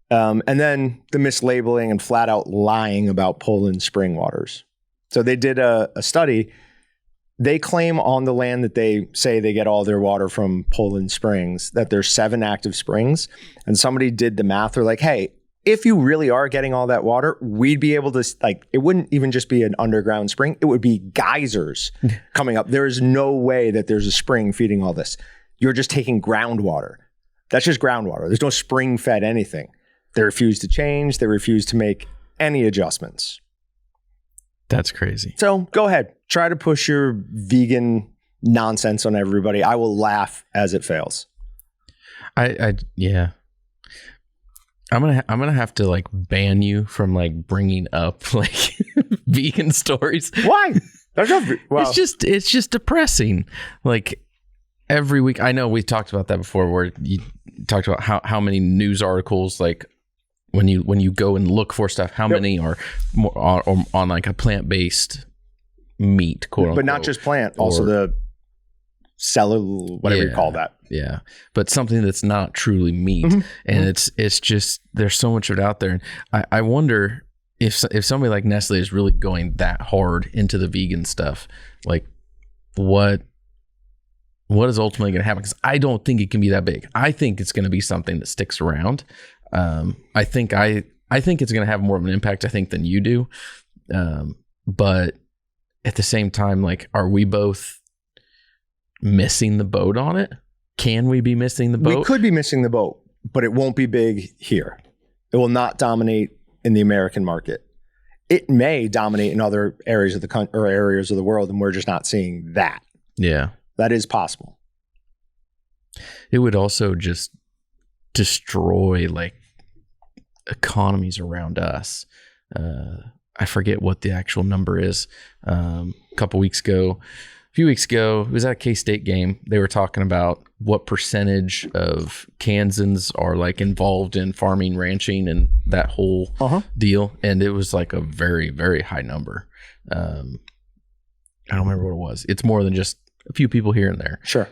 And then the mislabeling and flat out lying about Poland spring waters. So they did a study. They claim on the land that they say they get all their water from Poland springs, that there's 7 active springs. And somebody did the math. They're like, hey, if you really are getting all that water, we'd be able to, it wouldn't even just be an underground spring. It would be geysers coming up. There is no way that there's a spring feeding all this. You're just taking groundwater. That's just groundwater. There's no spring fed anything. They refuse to change. They refuse to make any adjustments.
That's crazy.
So go ahead. Try to push your vegan nonsense on everybody. I will laugh as it fails.
Yeah. I'm gonna have to ban you from bringing up vegan stories.
Why?
Well, it's just depressing. Every week, I know we talked about that before, where you talked about how many news articles when you go and look for stuff, how many are more on a plant-based meat, quote unquote. But
not just plant, also the cellular, whatever you call that.
Yeah. But something that's not truly meat. Mm-hmm. And it's just, there's so much of it out there. And I wonder if somebody like Nestle is really going that hard into the vegan stuff, what is ultimately going to happen? Because I don't think it can be that big. I think it's going to be something that sticks around. I think it's going to have more of an impact, I think, than you do. But at the same time, are we both missing the boat on it? Can we be missing the boat?
We could be missing the boat, but it won't be big here. It will not dominate in the American market. It may dominate in other areas of the country or areas of the world, and we're just not seeing that.
Yeah.
That is possible.
It would also just destroy economies around us. I forget what the actual number is. A few weeks ago, it was at a K-State game. They were talking about what percentage of Kansans are involved in farming, ranching, and that whole deal. And it was a very, very high number. I don't remember what it was. It's more than just a few people here and there.
Sure.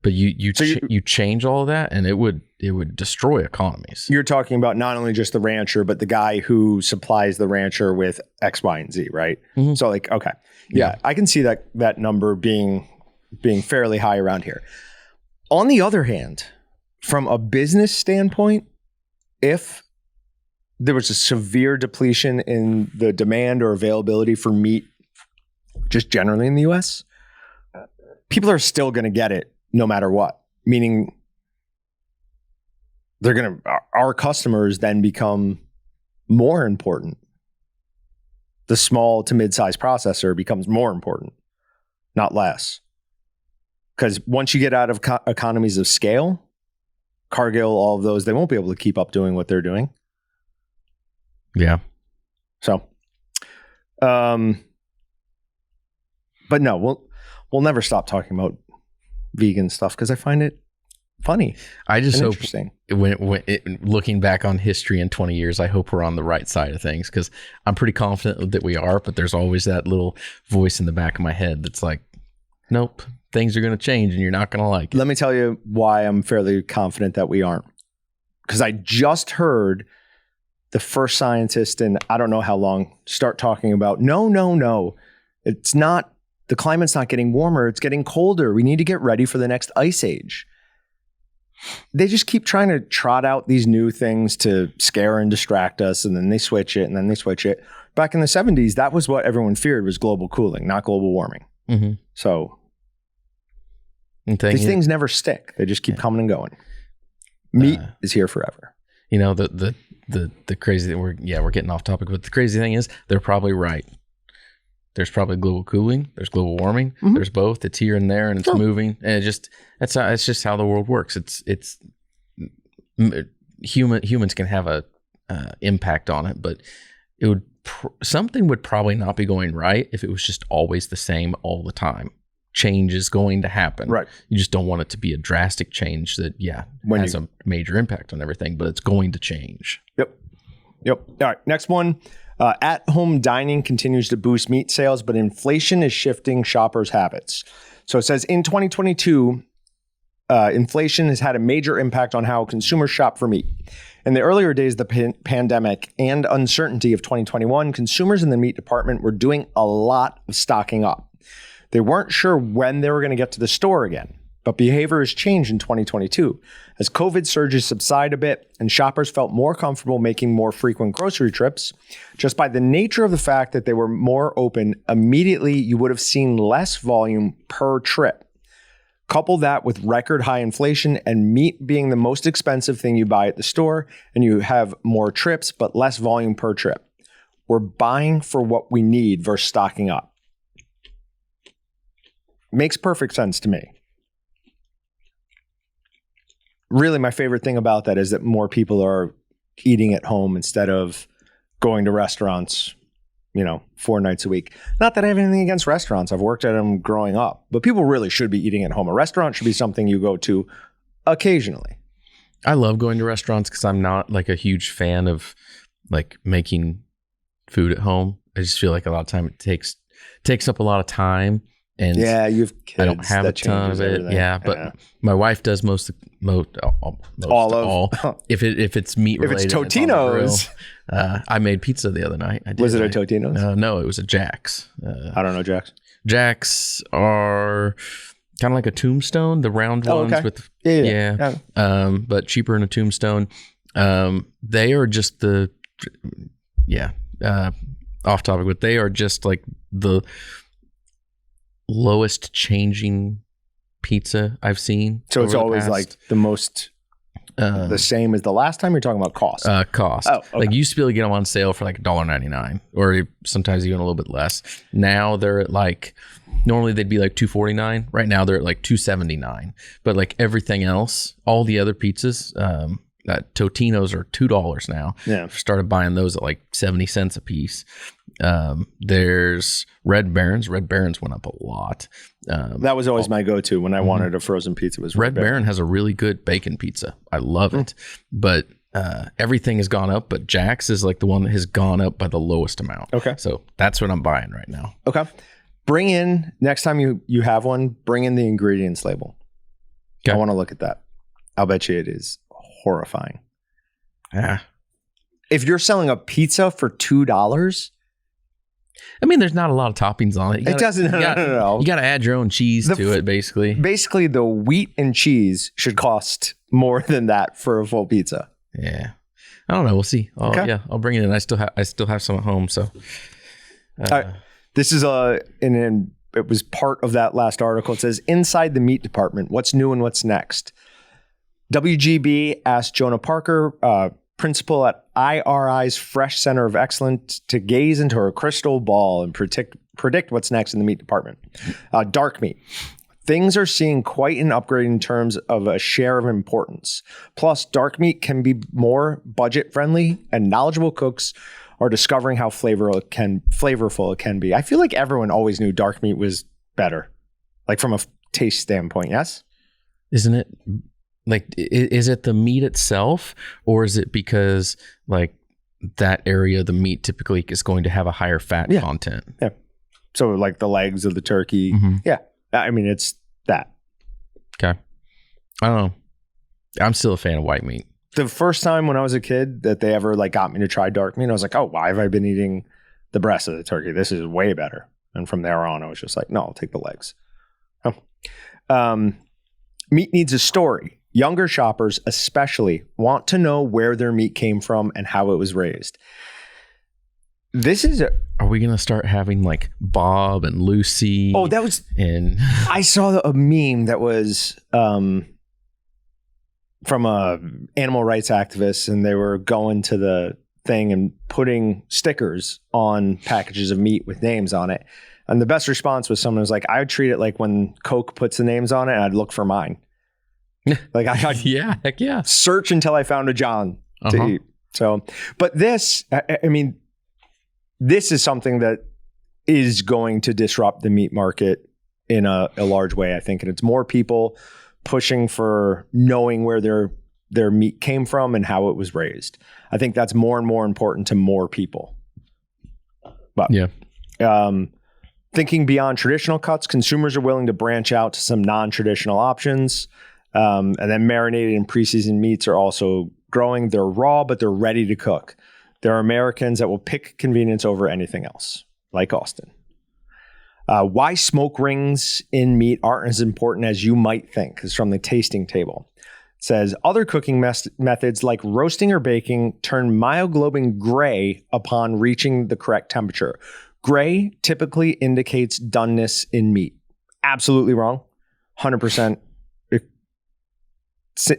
But you change all of that, and it would destroy economies.
You're talking about not only just the rancher, but the guy who supplies the rancher with X, Y, and Z, right? Mm-hmm. So okay. Yeah, I can see that number being fairly high around here. On the other hand, from a business standpoint, if there was a severe depletion in the demand or availability for meat, just generally in the US, people are still going to get it no matter what. Meaning our customers then become more important. The small to mid-sized processor becomes more important, not less. Because once you get out of economies of scale, Cargill, all of those, they won't be able to keep up doing what they're doing.
Yeah.
So, but no, we'll never stop talking about vegan stuff because I find it funny.
I just hope
interesting.
Looking back on history in 20 years, I hope we're on the right side of things, because I'm pretty confident that we are, but there's always that little voice in the back of my head that's nope, things are going to change and you're not going to like it.
Let me tell you why I'm fairly confident that we aren't. Because I just heard the first scientist in I don't know how long start talking about, no. It's not, the climate's not getting warmer, it's getting colder. We need to get ready for the next ice age. They just keep trying to trot out these new things to scare and distract us, and then they switch it, and then they switch it. Back in the 70s, that was what everyone feared, was global cooling, not global warming. Mm-hmm. So these things never stick. They just keep coming and going. Meat is here forever.
You know, the crazy thing, we're getting off topic, but the crazy thing is they're probably right. There's probably global cooling, there's global warming, there's both. It's here and there, and it's moving, and it's just how the world works. Humans can have a impact on it, but it would something would probably not be going right if it was just always the same all the time. Change is going to happen. Right. You just don't want it to be a drastic change that has a major impact on everything, but it's going to change.
Yep. All right. Next one. At-home dining continues to boost meat sales, but inflation is shifting shoppers' habits. So it says in 2022, inflation has had a major impact on how consumers shop for meat. In the earlier days of the pandemic and uncertainty of 2021, consumers in the meat department were doing a lot of stocking up. They weren't sure when they were going to get to the store again, but behavior has changed in 2022. As COVID surges subside a bit and shoppers felt more comfortable making more frequent grocery trips, just by the nature of the fact that they were more open, immediately you would have seen less volume per trip. Couple that with record high inflation and meat being the most expensive thing you buy at the store, and you have more trips but less volume per trip. We're buying for what we need versus stocking up. Makes perfect sense to me. Really, my favorite thing about that is that more people are eating at home instead of going to restaurants, 4 nights a week. Not that I have anything against restaurants. I've worked at them growing up, but people really should be eating at home. A restaurant should be something you go to occasionally.
I love going to restaurants because I'm not like a huge fan of like making food at home. I just feel like a lot of time it takes up a lot of time. And
you have kids.
I don't have a ton of it. Everything. Yeah, but my wife does most all. If it's meat related,
if it's Totino's.
I made pizza the other night.
Was it a Totino's?
No, it was a Jack's.
I don't know Jack's.
Jack's are kind of like a Tombstone, the round ones with but cheaper than a Tombstone. They are just off topic, but they are just like the lowest changing pizza I've seen.
So it's always like the most the same as the last time. You're talking about cost.
Cost. Oh, okay. Like you used to be able to get them on sale for like $1.99 or sometimes even a little bit less. Now they're at like, normally they'd be like $2.49. Right now they're at like $2.79. But like everything else, all the other pizzas, Totino's are $2 now. Yeah. Started buying those at like 70 cents a piece. There's Red Baron's. Red Baron's went up a lot.
That was always my go-to when I wanted a frozen pizza. Was
Red Baron has a really good bacon pizza. I love it, but everything has gone up. But Jack's is like the one that has gone up by the lowest amount. Okay, so that's what I'm buying right now.
Okay, bring in next time you have one. Bring in the ingredients label. Okay. I want to look at that. I'll bet you it is horrifying.
Yeah,
if you're selling a pizza for $2.
I mean, there's not a lot of toppings on it.
No.
You got to add your own cheese to it, basically.
Basically, the wheat and cheese should cost more than that for a full pizza.
Yeah, I don't know. We'll see. I'll bring it in. I still have some at home. So,
this is it was part of that last article. It says inside the meat department, what's new and what's next. WGB asked Jonah Parker, principal at IRI's Fresh Center of Excellence, to gaze into her crystal ball and predict what's next in the meat department. Dark meat. Things are seeing quite an upgrade in terms of a share of importance. Plus, dark meat can be more budget-friendly, and knowledgeable cooks are discovering how flavorful it can be. I feel like everyone always knew dark meat was better, like from a taste standpoint, yes?
Isn't it? Like, is it the meat itself, or is it because like that area of the meat typically is going to have a higher fat content?
Yeah. So like the legs of the turkey. Mm-hmm. Yeah. I mean, it's that.
Okay. I don't know. I'm still a fan of white meat.
The first time when I was a kid that they ever like got me to try dark meat, I was like, oh, why have I been eating the breast of the turkey? This is way better. And from there on, I was just like, no, I'll take the legs. Meat needs a story. Younger shoppers especially want to know where their meat came from and how it was raised.
Are we going to start having like Bob and Lucy?
Oh, I saw a meme that was from a animal rights activist, and they were going to the thing and putting stickers on packages of meat with names on it. And the best response was someone was like, I would treat it like when Coke puts the names on it, and I'd look for mine. Like I'd
yeah, heck yeah.
search until I found a John to eat. So, but this, I mean, this is something that is going to disrupt the meat market in a large way, I think. And it's more people pushing for knowing where their meat came from and how it was raised. I think that's more and more important to more people. But
yeah.
Thinking beyond traditional cuts, consumers are willing to branch out to some non-traditional options. And then marinated and pre-seasoned meats are also growing. They're raw, but they're ready to cook. There are Americans that will pick convenience over anything else, like Austin. Why smoke rings in meat aren't as important as you might think is from the tasting table. It says, other cooking methods like roasting or baking turn myoglobin gray upon reaching the correct temperature. Gray typically indicates doneness in meat. Absolutely wrong. 100% it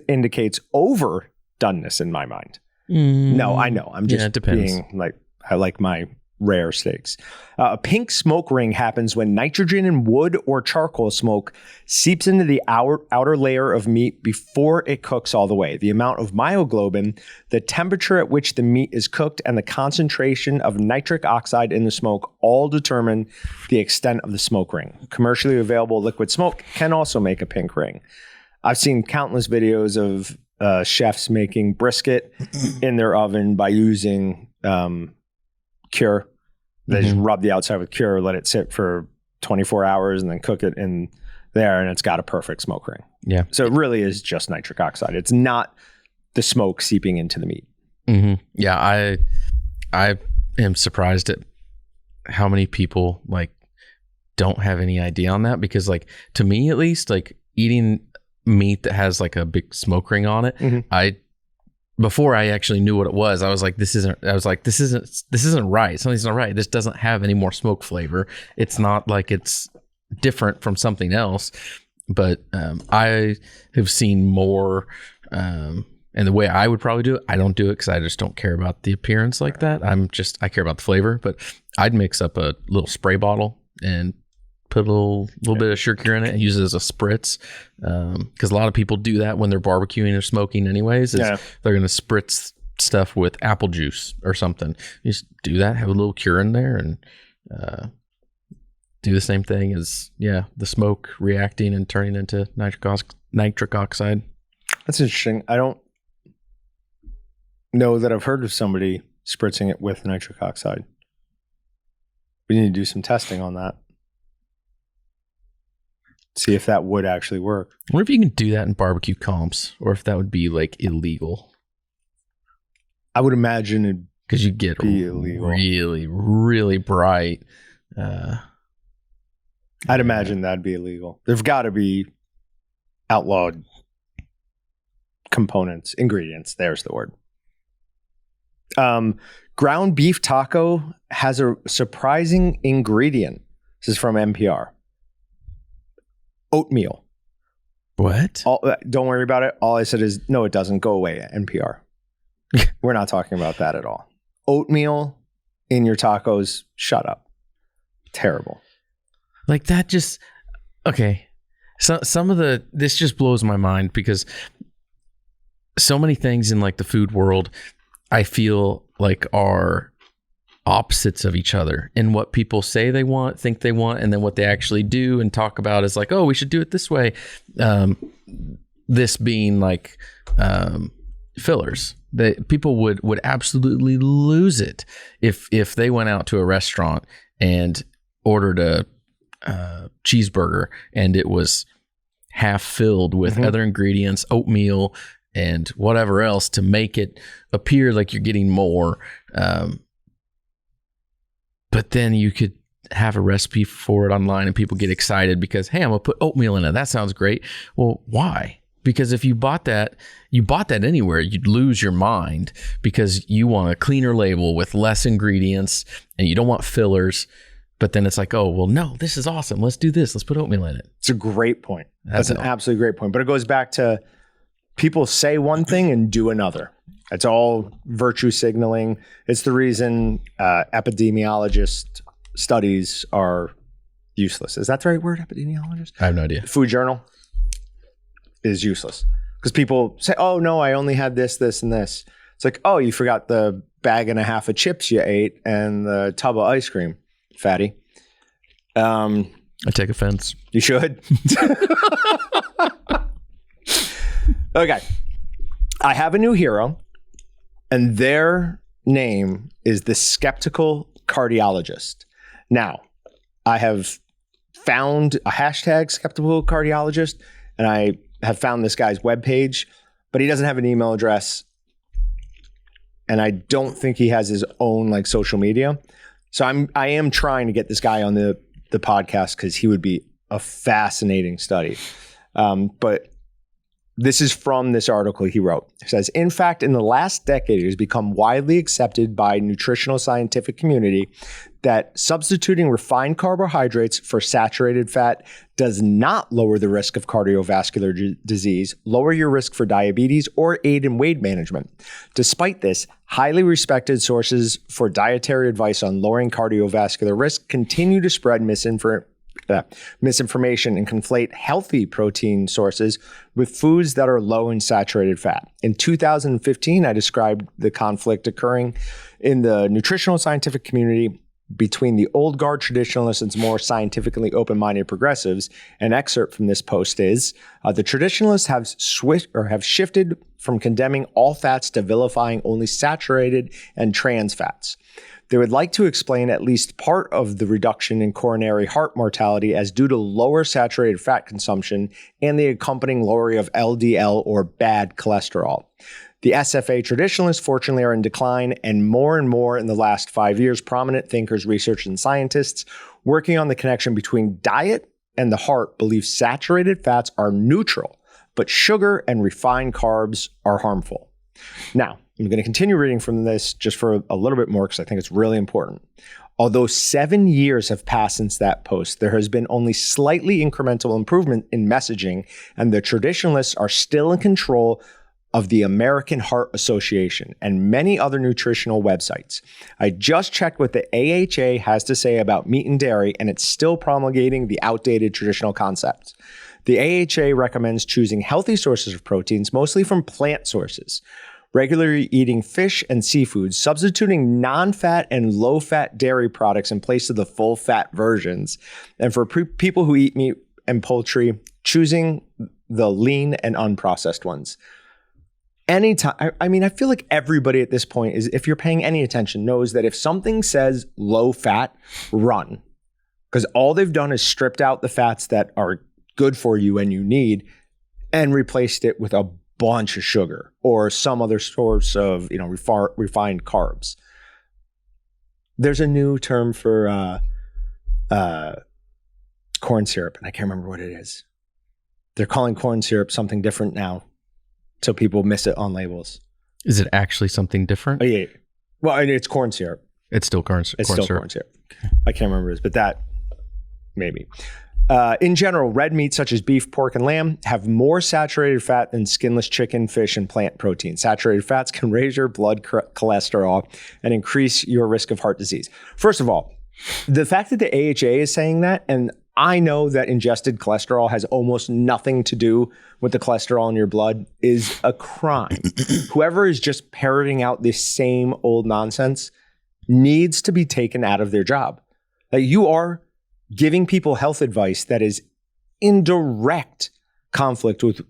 indicates overdoneness in my mind. No, I know. I'm just being like, I like my rare steaks. A pink smoke ring happens when nitrogen in wood or charcoal smoke seeps into the outer layer of meat before it cooks all the way. The amount of myoglobin, the temperature at which the meat is cooked, and the concentration of nitric oxide in the smoke all determine the extent of the smoke ring. Commercially available liquid smoke can also make a pink ring. I've seen countless videos of chefs making brisket in their oven by using cure. They just rub the outside with cure, let it sit for 24 hours, and then cook it in there, and it's got a perfect smoke ring.
Yeah.
So it really is just nitric oxide. It's not the smoke seeping into the meat.
Mm-hmm. Yeah, I am surprised at how many people like don't have any idea on that, because like to me at least, like eating meat that has like a big smoke ring on it, before I actually knew what it was, I was like, this isn't right. Something's not right. This doesn't have any more smoke flavor. It's not like it's different from something else. But I have seen more, and the way I would probably do it, I don't do it because I just don't care about the appearance like that. I care about the flavor. But I'd mix up a little spray bottle and put a little bit of sugar in it and use it as a spritz, because a lot of people do that when they're barbecuing or smoking anyways. They're going to spritz stuff with apple juice or something. You just do that, have a little cure in there, and do the same thing as the smoke reacting and turning into nitric oxide. That's
interesting. I don't know that I've heard of somebody spritzing it with nitric oxide. We need to do some testing on that. See if that would actually work.
I wonder if you can do that in barbecue comps, or if that would be like illegal.
I would imagine it
because you get really, really bright.
I'd imagine that'd be illegal. There've got to be outlawed ingredients. There's the word. Ground beef taco has a surprising ingredient. This is from NPR. Oatmeal.
What?
Don't worry about it. All I said is, no, it doesn't. Go away, NPR. We're not talking about that at all. Oatmeal in your tacos. Shut up. Terrible.
Like that just... Okay. So some of this just blows my mind, because so many things in like the food world, I feel like are opposites of each other, and what people say they want, think they want, and then what they actually do and talk about is like, oh, we should do it this way. This being like fillers. People would absolutely lose it if they went out to a restaurant and ordered a cheeseburger and it was half filled with other ingredients, oatmeal and whatever else, to make it appear like you're getting more. But then you could have a recipe for it online and people get excited because, hey, I'm going to put oatmeal in it. That sounds great. Well, why? Because if you bought that anywhere, you'd lose your mind, because you want a cleaner label with less ingredients and you don't want fillers. But then it's like, oh, well, no, this is awesome. Let's do this. Let's put oatmeal in it.
It's a great point. That's an absolutely great point. But it goes back to people say one thing and do another. It's all virtue signaling. It's the reason epidemiologist studies are useless. Is that the right word, epidemiologist?
I have no idea.
Food Journal is useless because people say, oh, no, I only had this, this, and this. It's like, oh, you forgot the bag and a half of chips you ate and the tub of ice cream, fatty.
I take offense.
You should. Okay. I have a new hero, and their name is the Skeptical Cardiologist. Now, I have found a hashtag Skeptical Cardiologist, and I have found this guy's webpage, but he doesn't have an email address. And I don't think he has his own like social media. So I am trying to get this guy on the podcast because he would be a fascinating study. But this is from this article he wrote. It says, in fact, in the last decade, it has become widely accepted by nutritional scientific community that substituting refined carbohydrates for saturated fat does not lower the risk of cardiovascular disease, lower your risk for diabetes, or aid in weight management. Despite this, highly respected sources for dietary advice on lowering cardiovascular risk continue to spread misinformation and conflate healthy protein sources with foods that are low in saturated fat. In 2015, I described the conflict occurring in the nutritional scientific community between the old guard traditionalists and more scientifically open-minded progressives. An excerpt from this post is, the traditionalists have shifted from condemning all fats to vilifying only saturated and trans fats. They would like to explain at least part of the reduction in coronary heart mortality as due to lower saturated fat consumption and the accompanying lowering of LDL or bad cholesterol. The SFA traditionalists, fortunately, are in decline, and more in the last 5 years, prominent thinkers, researchers, and scientists working on the connection between diet and the heart believe saturated fats are neutral, but sugar and refined carbs are harmful. Now, I'm going to continue reading from this just for a little bit more because I think it's really important. Although 7 years have passed since that post, there has been only slightly incremental improvement in messaging, and the traditionalists are still in control of the American Heart Association and many other nutritional websites. I just checked what the AHA has to say about meat and dairy, and it's still promulgating the outdated traditional concepts. The AHA recommends choosing healthy sources of proteins, mostly from plant sources, regularly eating fish and seafood, substituting non-fat and low-fat dairy products in place of the full-fat versions, and for people who eat meat and poultry, choosing the lean and unprocessed ones. Anytime, I feel like everybody at this point is, if you're paying any attention, knows that if something says low fat, run. Because all they've done is stripped out the fats that are good for you and you need and replaced it with a bunch of sugar or some other source of, refined carbs. There's a new term for corn syrup, and I can't remember what it is. They're calling corn syrup something different now, so people miss it on labels.
Is it actually something different?
Oh, yeah. Well, it's corn syrup.
It's still corn syrup.
It's still corn syrup. I can't remember this, but that maybe. In general, red meats such as beef, pork, and lamb have more saturated fat than skinless chicken, fish, and plant protein. Saturated fats can raise your blood cholesterol and increase your risk of heart disease. First of all, the fact that the AHA is saying that, and I know that ingested cholesterol has almost nothing to do with the cholesterol in your blood, is a crime. Whoever is just parroting out this same old nonsense needs to be taken out of their job. Like, you are giving people health advice that is in direct conflict with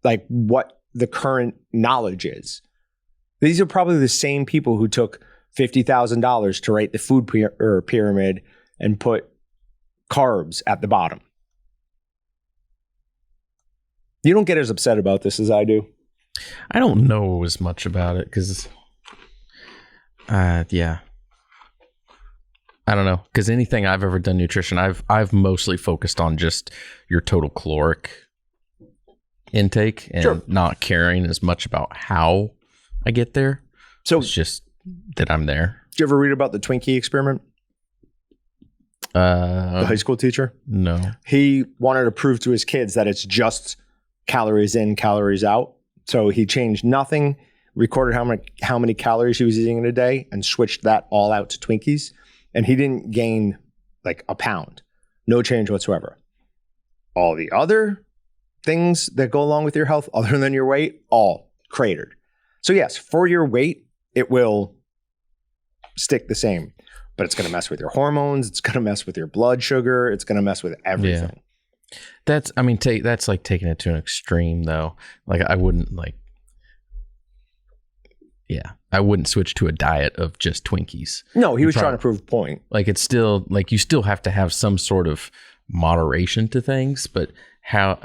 like what the current knowledge is. These are probably the same people who took $50,000 to write the food pyramid and put carbs at the bottom. You don't get as upset about this as I do.
I don't know as much about it because, yeah. I don't know, because anything I've ever done nutrition, I've mostly focused on just your total caloric intake and not caring as much about how I get there. So it's just that I'm there.
Did you ever read about the Twinkie experiment? The high school teacher?
No.
He wanted to prove to his kids that it's just calories in, calories out. So he changed nothing, recorded how many calories he was eating in a day, and switched that all out to Twinkies. And he didn't gain like a pound. No change whatsoever. All the other things that go along with your health, other than your weight, all cratered. So yes, for your weight, it will stick the same, but it's going to mess with your hormones. It's going to mess with your blood sugar. It's going to mess with everything.
Yeah. That's like taking it to an extreme though. Like I wouldn't switch to a diet of just Twinkies.
No, he was trying to prove a point.
Like it's still like you still have to have some sort of moderation to things, but I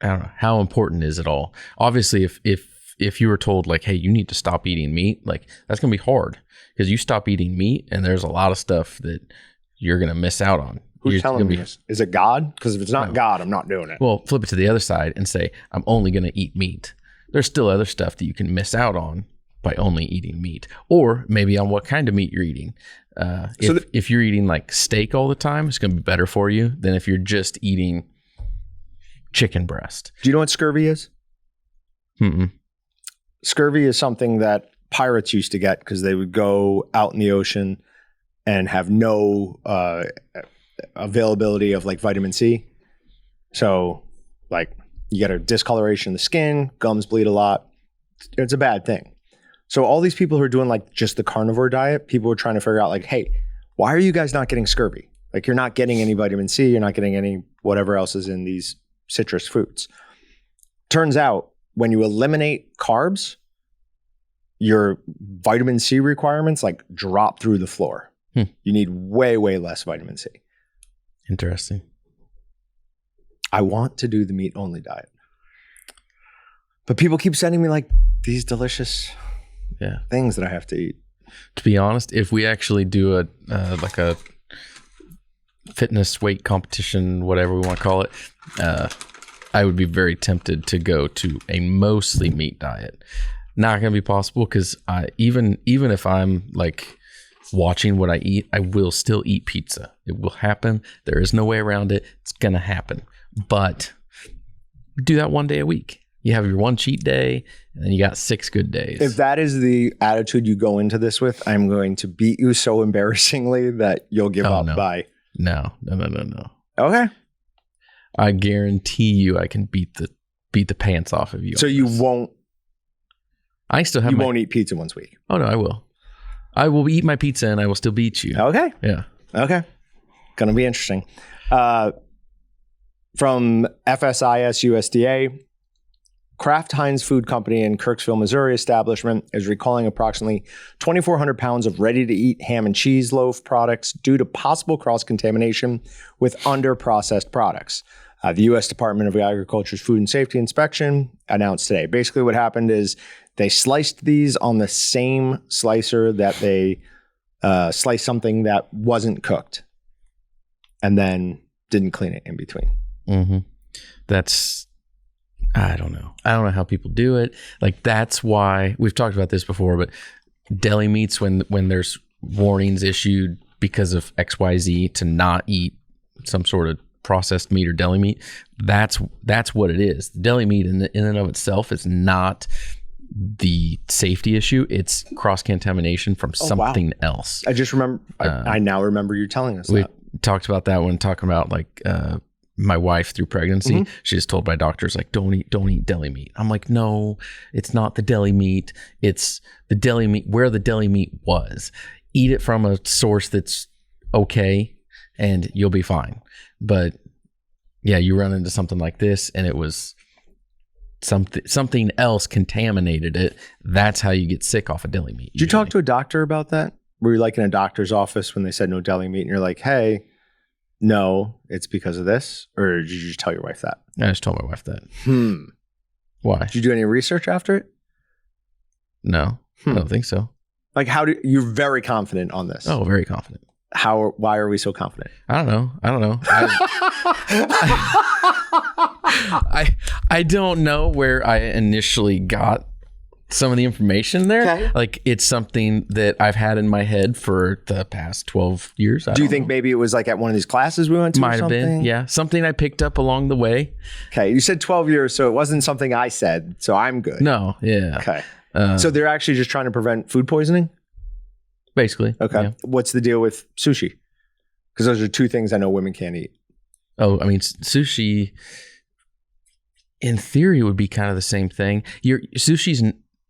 don't know, how important is it all? Obviously, if you were told like, hey, you need to stop eating meat, like that's gonna be hard because you stop eating meat and there's a lot of stuff that you're gonna miss out on.
Who's telling me this? Is it God? Because if it's not God, I'm not doing it.
Well, flip it to the other side and say, I'm only gonna eat meat. There's still other stuff that you can miss out on by only eating meat, or maybe on what kind of meat you're eating. If you're eating like steak all the time, it's gonna be better for you than if you're just eating chicken breast.
Do you know what scurvy is?
Mm-mm.
Scurvy is something that pirates used to get because they would go out in the ocean and have no availability of like vitamin C. So like you get a discoloration of the skin, gums bleed a lot. It's a bad thing. So all these people who are doing like just the carnivore diet, people were trying to figure out like, hey, why are you guys not getting scurvy? Like you're not getting any vitamin C, you're not getting any whatever else is in these citrus fruits. Turns out when you eliminate carbs, your vitamin C requirements like drop through the floor. You need way, way less vitamin C.
Interesting.
I want to do the meat only diet. But people keep sending me like these delicious things that I have to eat.
To be honest, if we actually do a fitness weight competition, whatever we want to call it, I would be very tempted to go to a mostly meat diet. Not going to be possible because even if I'm like watching what I eat, I will still eat pizza. It will happen. There is no way around it. It's going to happen. But do that one day a week. You have your one cheat day, and then you got 6 good days.
If that is the attitude you go into this with, I'm going to beat you so embarrassingly that you'll give up by.
No.
Okay.
I guarantee you I can beat the pants off of you.
So you won't.
I still have.
You won't eat pizza once a week.
Oh no, I will. I will eat my pizza and I will still beat you.
Okay.
Yeah.
Okay. Gonna be interesting. From FSIS USDA, Kraft Heinz Food Company in Kirksville, Missouri establishment is recalling approximately 2,400 pounds of ready-to-eat ham and cheese loaf products due to possible cross-contamination with under-processed products. The U.S. Department of Agriculture's Food and Safety Inspection announced today. Basically what happened is they sliced these on the same slicer that they sliced something that wasn't cooked and then didn't clean it in between.
Mm-hmm. I don't know how people do it. Like that's why we've talked about this before, but deli meats, when there's warnings issued because of XYZ to not eat some sort of processed meat or deli meat, that's what it is. The deli meat in and of itself is not the safety issue. It's cross-contamination from something else.
I just remember, I now remember you telling us
we
that.
Talked about that when talking about like, my wife through pregnancy. Mm-hmm. She was told by doctors like, don't eat deli meat. I'm like, no, it's not the deli meat. It's the deli meat where the deli meat was. Eat it from a source that's okay and you'll be fine. But yeah, you run into something like this and it was something else contaminated it. That's how you get sick off of deli meat.
Did you talk to a doctor about that? Were you like in a doctor's office when they said no deli meat and you're like, hey, no, it's because of this? Or did you just tell your wife that?
I just told my wife that. Why?
Did you do any research after it?
No, I don't think so.
Like you're very confident on this.
Oh, very confident.
Why are we so confident?
I don't know. I don't know where I initially got some of the information there.
Okay.
Like it's something that I've had in my head for the past 12 years.
Do you think maybe it was like at one of these classes we went to?
Might have been, yeah. Something I picked up along the way.
Okay, you said 12 years, so it wasn't something I said, so I'm good.
No, yeah.
Okay. So they're actually just trying to prevent food poisoning?
Basically.
Okay.
Yeah.
What's the deal with sushi? Because those are two things I know women can't eat.
Oh, I mean, sushi, in theory, would be kind of the same thing. Sushi's,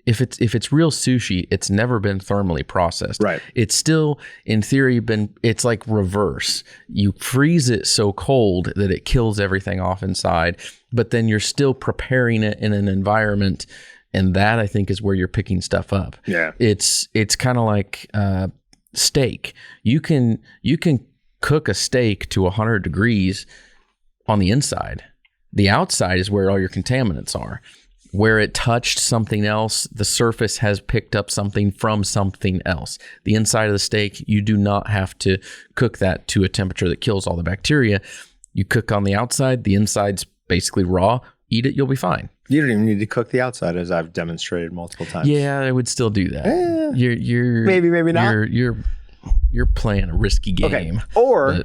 if it's real sushi, it's never been thermally processed.
Right.
It's still, in theory, it's like reverse. You freeze it so cold that it kills everything off inside, but then you're still preparing it in an environment, and that I think is where you're picking stuff up.
Yeah.
It's kind of like steak. You can cook a steak to 100 degrees on the inside. The outside is where all your contaminants are. Where it touched something else, the surface has picked up something from something else. The inside of the steak, you do not have to cook that to a temperature that kills all the bacteria. You cook on the outside, the inside's basically raw. Eat it, you'll be fine.
You don't even need to cook the outside, as I've demonstrated multiple times.
Yeah, I would still do that. You're
maybe not.
You're playing a risky game.
Okay.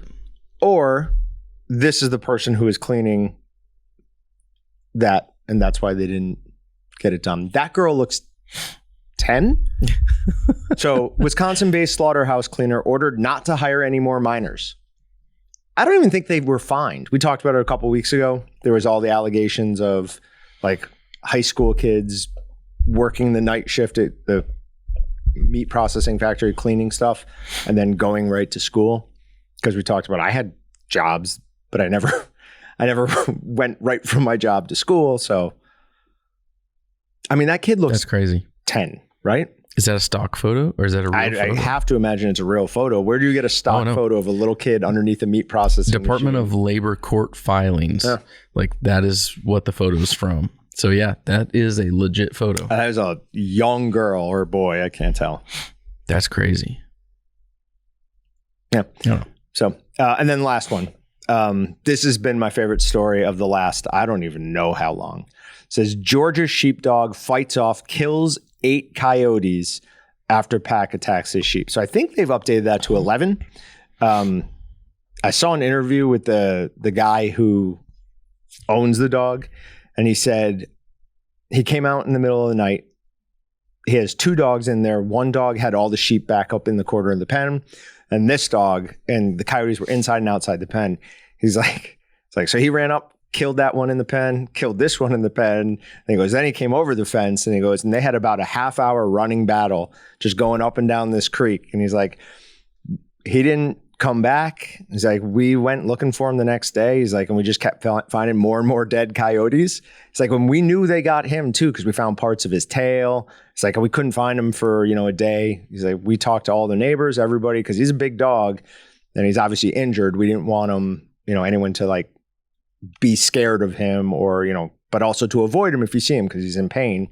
Or this is the person who is cleaning that, and that's why they didn't get it done. That girl looks 10. So, Wisconsin-based slaughterhouse cleaner ordered not to hire any more minors. I don't even think they were fined. We talked about it a couple weeks ago. There was all the allegations of like high school kids working the night shift at the meat processing factory, cleaning stuff, and then going right to school. Because we talked about, I had jobs, but I never went right from my job to school. So, I mean, that kid looks
That's crazy.
10, right?
Is that a stock photo or is that a real photo?
I have to imagine it's a real photo. Where do you get a stock photo of a little kid underneath a meat processing
Department
machine?
of Labor court filings. Yeah. Like that is what the photo is from. So yeah, that is a legit photo.
That is a young girl or boy. I can't tell.
That's crazy.
Yeah. So, and then last one. This has been my favorite story of the last, I don't even know how long. It says Georgia sheepdog fights off, kills 8 coyotes after pack attacks his sheep. So I think they've updated that to 11. I saw an interview with the guy who owns the dog, and he said he came out in the middle of the night. He has 2 dogs in there. One dog had all the sheep back up in the corner of the pen, and this dog and the coyotes were inside and outside the pen. He's like, so he ran up, killed that one in the pen, killed this one in the pen. And he goes, then he came over the fence, and he goes, and they had about a half-hour running battle just going up and down this creek. And he's like, he didn't come back. He's like, we went looking for him the next day. He's like, and we just kept finding more and more dead coyotes. It's like, when we knew they got him too, because we found parts of his tail. It's like, we couldn't find him for, a day. He's like, we talked to all the neighbors, everybody, because he's a big dog and he's obviously injured. We didn't want him, anyone to like be scared of him or, but also to avoid him if you see him because he's in pain.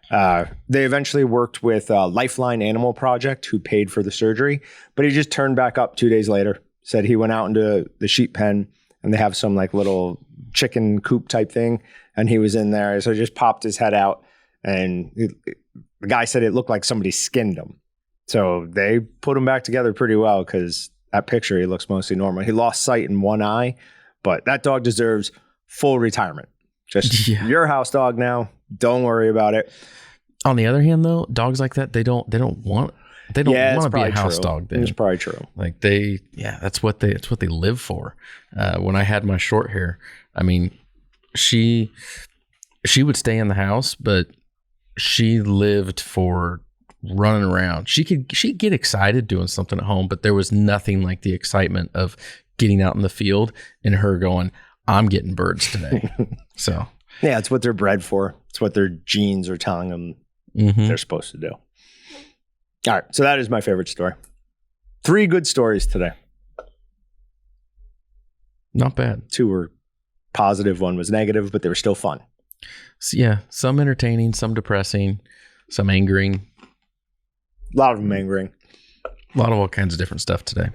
They eventually worked with Lifeline Animal Project, who paid for the surgery, but he just turned back up 2 days later, said he went out into the sheep pen and they have some like little chicken coop type thing. And he was in there. So he just popped his head out, and the guy said it looked like somebody skinned him. So they put him back together pretty well, because that picture, he looks mostly normal. He lost sight in one eye, but that dog deserves full retirement. Just your house dog now. Don't worry about it.
On the other hand, though, dogs like that, they don't want to be a house dog. Then.
It's probably true.
Like that's what they live for. When I had my short hair, I mean, she would stay in the house, but she lived for running around. She'd get excited doing something at home, but there was nothing like the excitement of getting out in the field and her going, I'm getting birds today. So
yeah, it's what they're bred for. It's what their genes are telling them they're supposed to do. All right. So that is my favorite story. 3 good stories today.
Not bad.
2 were positive, 1 was negative, but they were still fun.
So, yeah. Some entertaining, some depressing, some angering.
A lot of them angering.
A lot of all kinds of different stuff today.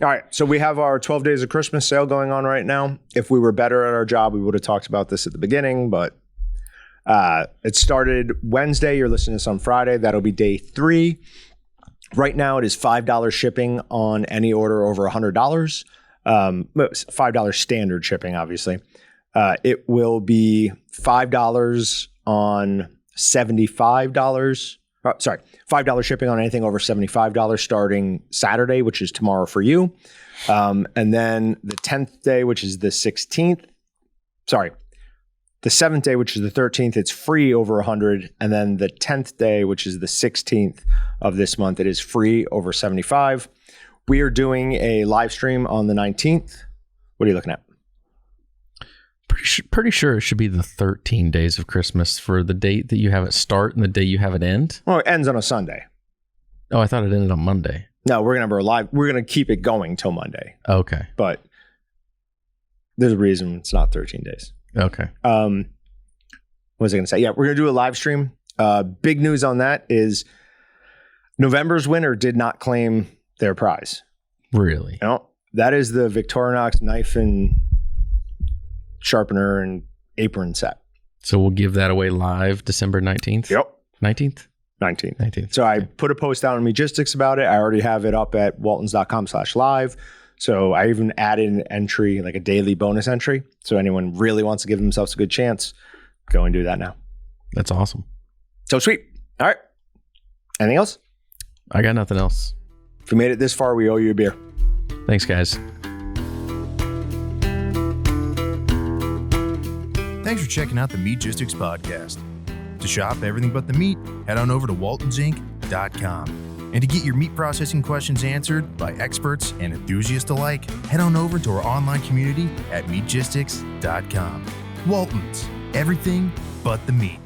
All right. So we have our 12 Days of Christmas sale going on right now. If we were better at our job, we would have talked about this at the beginning, but It started Wednesday. You're listening to this on Friday. That'll be day 3. Right now, it is $5 shipping on any order over $100. $5 standard shipping, obviously. It will be $5 on $75. $5 shipping on anything over $75 starting Saturday, which is tomorrow for you. And then the 10th day, which is the 16th. The 7th day, which is the 13th, it's free over 100. And then the 10th day, which is the 16th of this month, it is free over 75. We are doing a live stream on the 19th. What are you looking at?
Pretty sure it should be the 13 days of Christmas for the date that you have it start and the day you have it end.
Well, it ends on a Sunday.
Oh, I thought it ended on Monday.
No, we're going to have live. We're going to keep it going till Monday.
Okay.
But there's a reason it's not 13 days.
Okay.
What was I going to say? Yeah, we're going to do a live stream. Big news on that is November's winner did not claim their prize.
Really?
No, that is the Victorinox knife and sharpener and apron set.
So we'll give that away live December 19th?
Yep.
19th?
19th. So I put a post out on Meatgistics about it. I already have it up at waltons.com/live. So I even added an entry, like a daily bonus entry. So anyone really wants to give themselves a good chance, go and do that now.
That's awesome.
So sweet. All right. Anything else?
I got nothing else.
If you made it this far, we owe you a beer.
Thanks, guys.
Thanks for checking out the Meatgistics podcast. To shop everything but the meat, head on over to waltonsinc.com. And to get your meat processing questions answered by experts and enthusiasts alike, head on over to our online community at meatgistics.com. Waltons, everything but the meat.